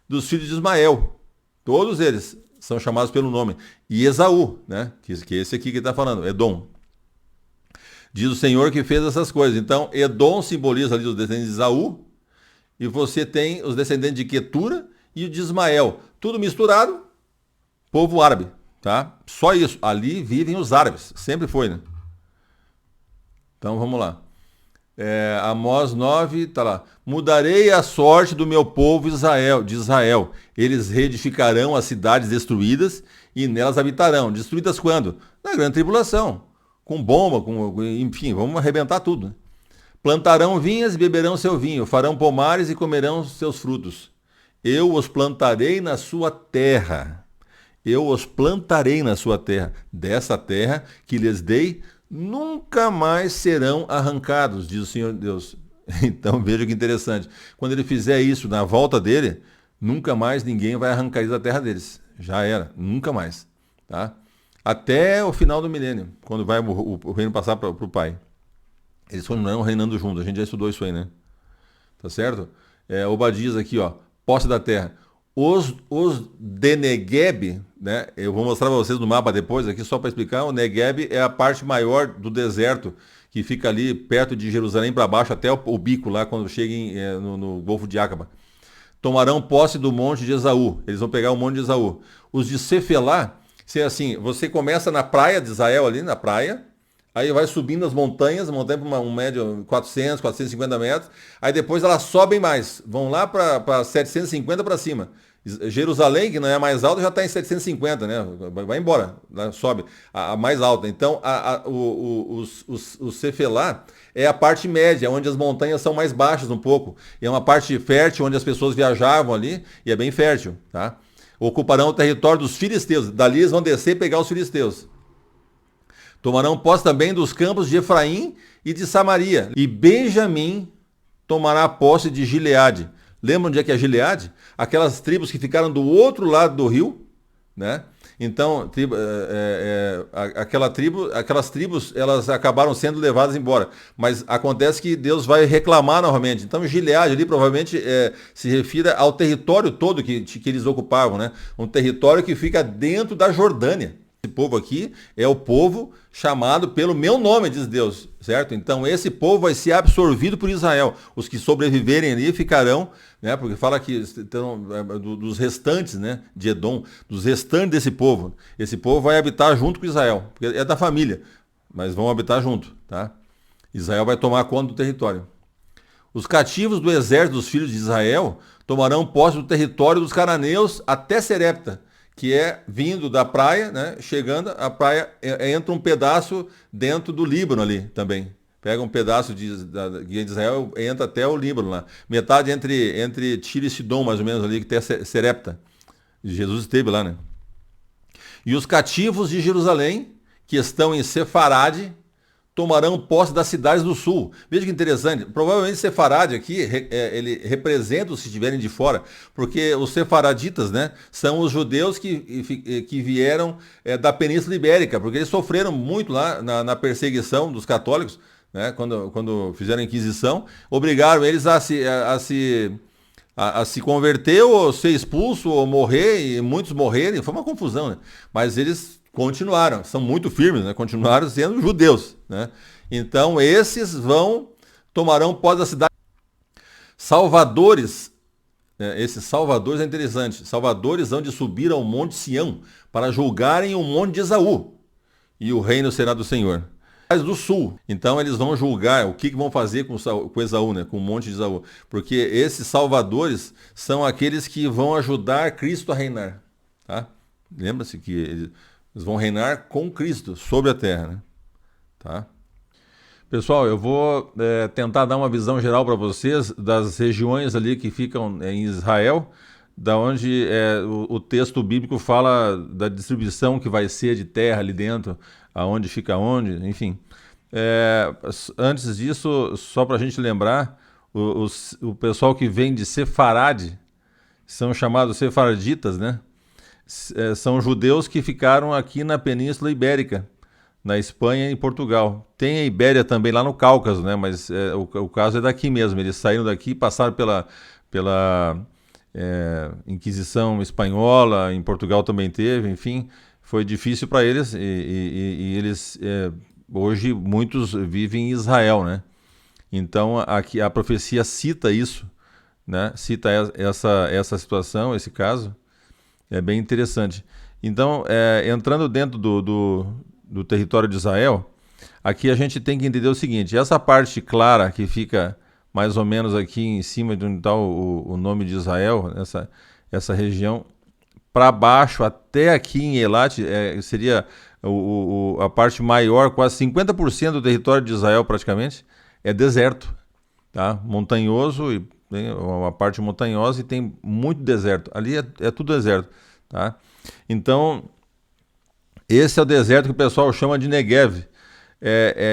A: dos filhos de Ismael. Todos eles são chamados pelo nome. E Esaú, né? Que é esse aqui que está falando, Edom. Diz o Senhor que fez essas coisas. Então, Edom simboliza ali os descendentes de Esaú, e você tem os descendentes de Quetura e o de Ismael. Tudo misturado, povo árabe, tá? Só isso. Ali vivem os árabes. Sempre foi, né? Então, vamos lá. Amós 9, tá lá. Mudarei a sorte do meu povo de Israel. Eles reedificarão as cidades destruídas e nelas habitarão. Destruídas quando? Na grande tribulação. Com bomba, enfim, vamos arrebentar tudo. Né? Plantarão vinhas e beberão seu vinho, farão pomares e comerão seus frutos. Eu os plantarei na sua terra. Eu os plantarei na sua terra. Dessa terra que lhes dei, nunca mais serão arrancados, diz o Senhor Deus. Então veja que interessante. Quando ele fizer isso na volta dele, nunca mais ninguém vai arrancar isso da terra deles. Já era, nunca mais. Tá? Até o final do milênio, quando vai o reino passar para o Pai. Eles continuarão reinando juntos. A gente já estudou isso aí, né? Tá certo? Obadias aqui, ó. Posse da terra. Os de Negueb, né? Eu vou mostrar para vocês no mapa depois, aqui só para explicar. O Negueb é a parte maior do deserto que fica ali perto de Jerusalém para baixo, até o bico lá, quando cheguem no Golfo de Acaba. Tomarão posse do monte de Esaú. Eles vão pegar o monte de Esaú. Os de Cefelá, se é assim, você começa na praia de Israel, ali na praia, aí vai subindo as montanhas, a montanha para um médio 400, 450 metros, aí depois elas sobem mais, vão lá para 750 para cima. Jerusalém, que não é a mais alta, já está em 750, né? Vai embora, né? Sobe a mais alta. Então, o Cefelá é a parte média, onde as montanhas são mais baixas um pouco. E é uma parte fértil, onde as pessoas viajavam ali, e é bem fértil, tá? Ocuparão o território dos filisteus. Dali eles vão descer e pegar os filisteus. Tomarão posse também dos campos de Efraim e de Samaria. E Benjamim tomará posse de Gileade. Lembra onde é que é Gileade? Aquelas tribos que ficaram do outro lado do rio, né? Então, aquelas tribos, elas acabaram sendo levadas embora. Mas acontece que Deus vai reclamar novamente. Então, Gileade ali provavelmente se refere ao território todo que eles ocupavam, né? Um território que fica dentro da Jordânia. Esse povo aqui é o povo chamado pelo meu nome, diz Deus, certo? Então esse povo vai ser absorvido por Israel. Os que sobreviverem ali ficarão, né? Porque fala que dos restantes, né? De Edom, dos restantes desse povo. Esse povo vai habitar junto com Israel, porque é da família, mas vão habitar junto, tá? Israel vai tomar conta do território. Os cativos do exército dos filhos de Israel tomarão posse do território dos cananeus até Serepta, que é vindo da praia, né? Chegando, a praia entra um pedaço dentro do Líbano ali também. Pega um pedaço de Israel, entra até o Líbano lá. Metade entre Tiro e Sidom, mais ou menos, ali, que tem Serepta. Jesus esteve lá, né? E os cativos de Jerusalém, que estão em Sefarade, tomarão posse das cidades do sul. Veja que interessante, provavelmente Sefarade aqui, ele representa os que estiverem de fora, porque os sefaraditas, né, são os judeus que vieram da Península Ibérica, porque eles sofreram muito lá na perseguição dos católicos, né, quando fizeram a Inquisição, obrigaram eles a se converter ou ser expulso ou morrer, e muitos morrerem, foi uma confusão, né? Mas eles continuaram, são muito firmes, né? Continuaram sendo judeus, né? Então esses tomarão posse da cidade. Salvadores, esses salvadores é interessante, salvadores hão de subir ao monte Sião para julgarem o monte de Esaú, e o reino será do Senhor. Do sul, então eles vão julgar o que vão fazer com Esaú, né? Com o monte de Esaú, porque esses salvadores são aqueles que vão ajudar Cristo a reinar, tá? Lembra-se que eles vão reinar com Cristo sobre a terra, né? Tá? Pessoal, eu vou tentar dar uma visão geral para vocês das regiões ali que ficam em Israel, da onde o texto bíblico fala da distribuição que vai ser de terra ali dentro, aonde fica onde, enfim. Antes disso, só para a gente lembrar, o pessoal que vem de Sefarade são chamados sefaraditas, né? São judeus que ficaram aqui na Península Ibérica, na Espanha e em Portugal. Tem a Ibéria também lá no Cáucaso, né? Mas o caso é daqui mesmo. Eles saíram daqui, passaram pela Inquisição espanhola, em Portugal também teve, enfim, foi difícil para eles e eles hoje muitos vivem em Israel, né? Então aqui a profecia cita isso, né? Cita essa situação, esse caso. É bem interessante. Então, entrando dentro do território de Israel, aqui a gente tem que entender o seguinte: essa parte clara que fica mais ou menos aqui em cima de onde está o nome de Israel, essa região, para baixo até aqui em Eilat, seria a parte maior, quase 50% do território de Israel praticamente, é deserto, tá? Montanhoso, e tem uma parte montanhosa e tem muito deserto. Ali é tudo deserto, tá? Então, esse é o deserto que o pessoal chama de Negev.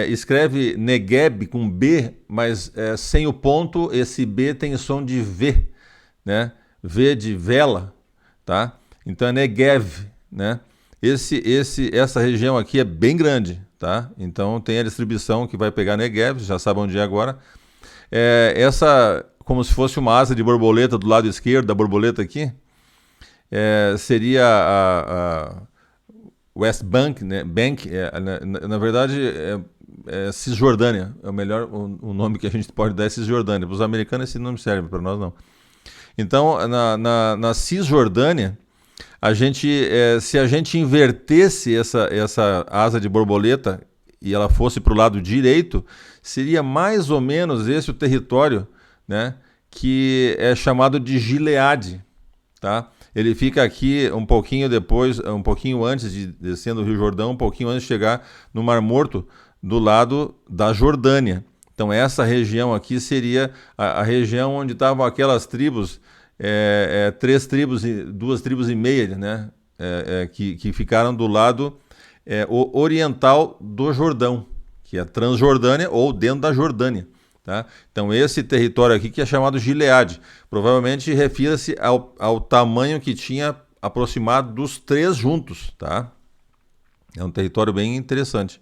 A: Escreve Negeb com B, mas sem o ponto, esse B tem som de V, né? V de vela, tá? Então é Negev, né? Essa região aqui é bem grande, tá? Então tem a distribuição que vai pegar Negev, já sabe onde é agora. Como se fosse uma asa de borboleta do lado esquerdo da borboleta aqui, seria a West Bank, né? Na verdade, Cisjordânia. É o melhor, o nome que a gente pode dar é Cisjordânia. Para os americanos esse nome serve, para nós não. Então, na Cisjordânia, se a gente invertesse essa asa de borboleta e ela fosse para o lado direito, seria mais ou menos esse o território, né, que é chamado de Gileade, tá? Ele fica aqui um pouquinho depois, um pouquinho antes de descendo o Rio Jordão, um pouquinho antes de chegar no Mar Morto, do lado da Jordânia. Então essa região aqui seria a região onde estavam aquelas tribos, 3 tribos, 2 tribos e meia, né? Que ficaram do lado oriental do Jordão, que é a Transjordânia ou dentro da Jordânia. Tá? Então esse território aqui que é chamado Gileade, provavelmente refira-se ao tamanho que tinha aproximado dos 3 juntos. Tá? É um território bem interessante.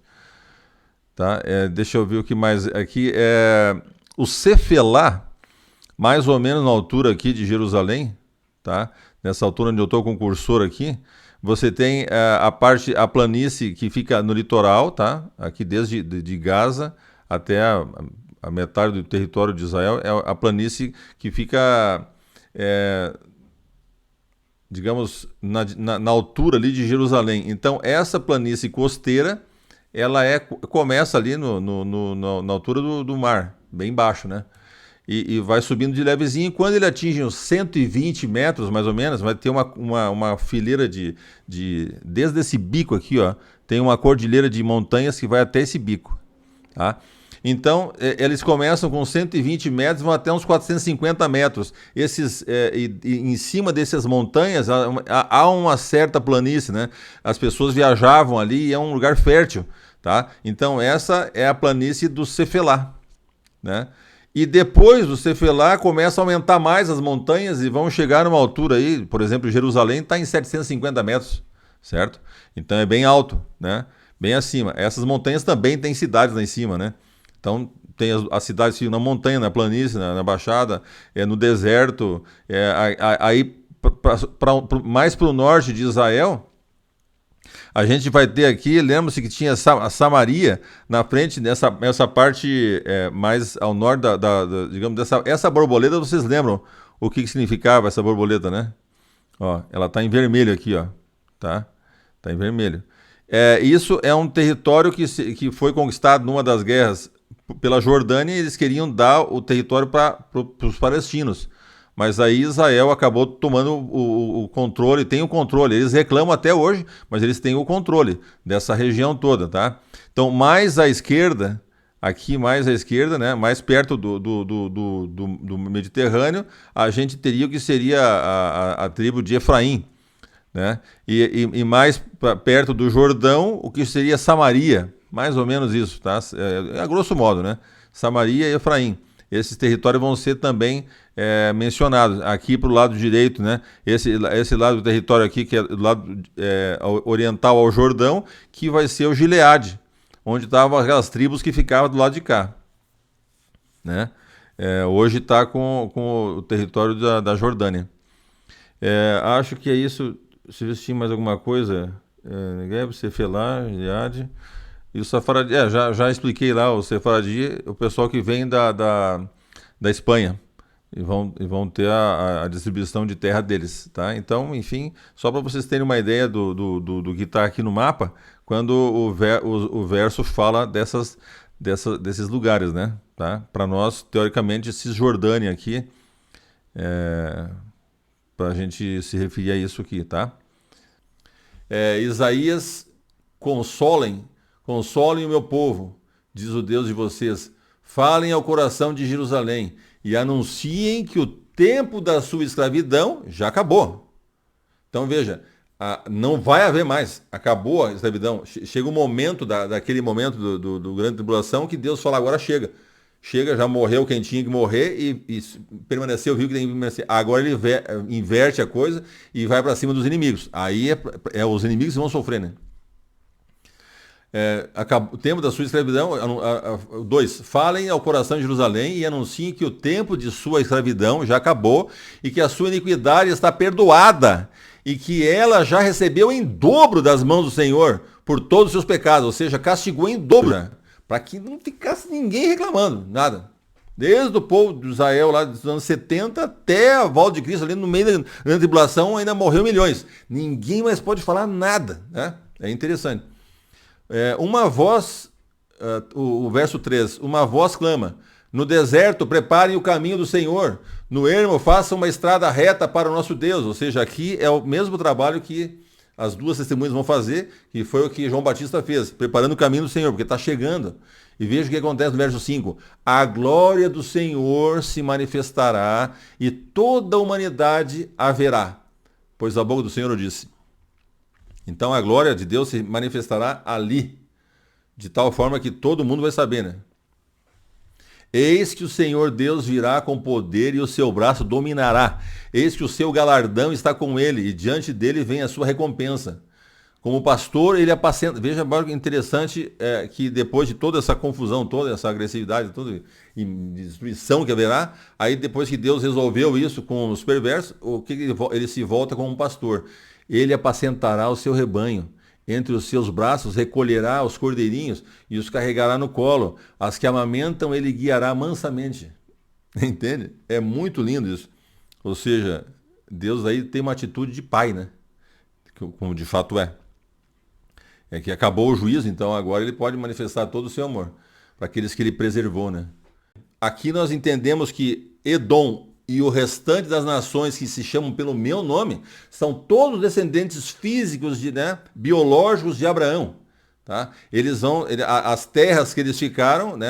A: Tá? Deixa eu ver o que mais aqui. O Cefelá, mais ou menos na altura aqui de Jerusalém, tá? Nessa altura onde eu estou com o cursor aqui, você tem a planície que fica no litoral, tá? Aqui desde de Gaza até a metade do território de Israel, é a planície que fica, digamos, na altura ali de Jerusalém. Então, essa planície costeira, ela começa ali na altura do mar, bem baixo, né? E vai subindo de levezinho. Quando ele atinge uns 120 metros, mais ou menos, vai ter uma fileira desde esse bico aqui, ó, tem uma cordilheira de montanhas que vai até esse bico, tá? Então, eles começam com 120 metros, vão até uns 450 metros. Em cima dessas montanhas há uma certa planície, né? As pessoas viajavam ali e é um lugar fértil, tá? Então, essa é a planície do Cefelá, né? E depois do Cefelá começa a aumentar mais as montanhas e vão chegar numa altura aí, por exemplo, Jerusalém está em 750 metros, certo? Então é bem alto, né? Bem acima. Essas montanhas também têm cidades lá em cima, né? Então tem as cidades na montanha, na planície, na baixada, no deserto. Aí mais para o norte de Israel, a gente vai ter aqui, lembra-se que tinha a Samaria na frente, nessa parte mais ao norte digamos, essa borboleta, vocês lembram o que significava essa borboleta, né? Ó, ela está em vermelho aqui, ó, tá? Está em vermelho. Isso é um território que foi conquistado numa das guerras pela Jordânia e eles queriam dar o território para os palestinos. Mas aí Israel acabou tomando o controle, tem o controle. Eles reclamam até hoje, mas eles têm o controle dessa região toda, tá? Então, mais à esquerda, aqui mais à esquerda, né, mais perto do Mediterrâneo, a gente teria o que seria a tribo de Efraim, né? E mais perto do Jordão, o que seria Samaria, mais ou menos isso, tá? A grosso modo, né? Samaria e Efraim. Esses territórios vão ser também mencionados. Aqui para o lado direito, né? Esse lado do território aqui, que é do lado oriental ao Jordão, que vai ser o Gileade, onde estavam aquelas tribos que ficavam do lado de cá, né? Hoje está com o território da Jordânia. Acho que é isso. Se você tinha mais alguma coisa, Cefelá, Gileade. E o Safaradi, já expliquei lá, o Sefaradi, o pessoal que vem da Espanha, e vão ter a distribuição de terra deles, tá? Então, enfim, só para vocês terem uma ideia do que está aqui no mapa, quando o verso fala desses lugares, né? Tá? Para nós, teoricamente, Cisjordânia aqui, para a gente se referir a isso aqui, tá? Isaías, consolem o meu povo, diz o Deus de vocês. Falem ao coração de Jerusalém e anunciem que o tempo da sua escravidão já acabou. Então veja, não vai haver mais. Acabou a escravidão. Chega o momento, daquele momento do grande tribulação, que Deus fala, agora chega. Chega, já morreu quem tinha que morrer e permaneceu, viu que tem que permanecer. Agora ele inverte a coisa e vai para cima dos inimigos. Aí os inimigos que vão sofrer, né? O tempo da sua escravidão. 2. Falem ao coração de Jerusalém e anunciem que o tempo de sua escravidão já acabou e que a sua iniquidade está perdoada e que ela já recebeu em dobro das mãos do Senhor por todos os seus pecados, ou seja, castigou em dobro para que não ficasse ninguém reclamando, nada. Desde o povo de Israel lá dos anos 70 até a volta de Cristo, ali no meio da tribulação, ainda morreu milhões. Ninguém mais pode falar nada, né? É interessante. Uma voz, o verso 3, uma voz clama, no deserto preparem o caminho do Senhor, no ermo façam uma estrada reta para o nosso Deus. Ou seja, aqui é o mesmo trabalho que as duas testemunhas vão fazer, que foi o que João Batista fez, preparando o caminho do Senhor, porque está chegando. E veja o que acontece no verso 5. A glória do Senhor se manifestará e toda a humanidade a verá, pois a boca do Senhor o disse. Então a glória de Deus se manifestará ali, de tal forma que todo mundo vai saber, né? Eis que o Senhor Deus virá com poder e o seu braço dominará. Eis que o seu galardão está com ele e diante dele vem a sua recompensa. Como pastor, ele apacenta. Veja que interessante que depois de toda essa confusão, toda essa agressividade, toda e destruição que haverá, aí depois que Deus resolveu isso com os perversos, o que ele se volta como um pastor. Ele apacentará o seu rebanho. Entre os seus braços recolherá os cordeirinhos e os carregará no colo. As que amamentam ele guiará mansamente. Entende? É muito lindo isso. Ou seja, Deus aí tem uma atitude de pai, né? Como de fato é. É que acabou o juízo, então agora ele pode manifestar todo o seu amor para aqueles que ele preservou, né? Aqui nós entendemos que Edom e o restante das nações que se chamam pelo meu nome são todos descendentes físicos, biológicos de Abraão. Tá? As terras que eles ficaram, né,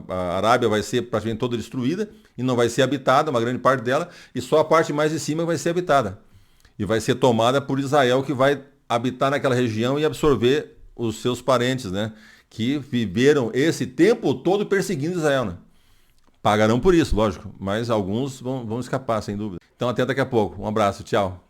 A: a Arábia vai ser praticamente toda destruída e não vai ser habitada, uma grande parte dela, e só a parte mais de cima vai ser habitada. E vai ser tomada por Israel, que vai habitar naquela região e absorver os seus parentes, né, que viveram esse tempo todo perseguindo Israel, né? Pagarão por isso, lógico, mas alguns vão escapar, sem dúvida. Então até daqui a pouco. Um abraço, tchau.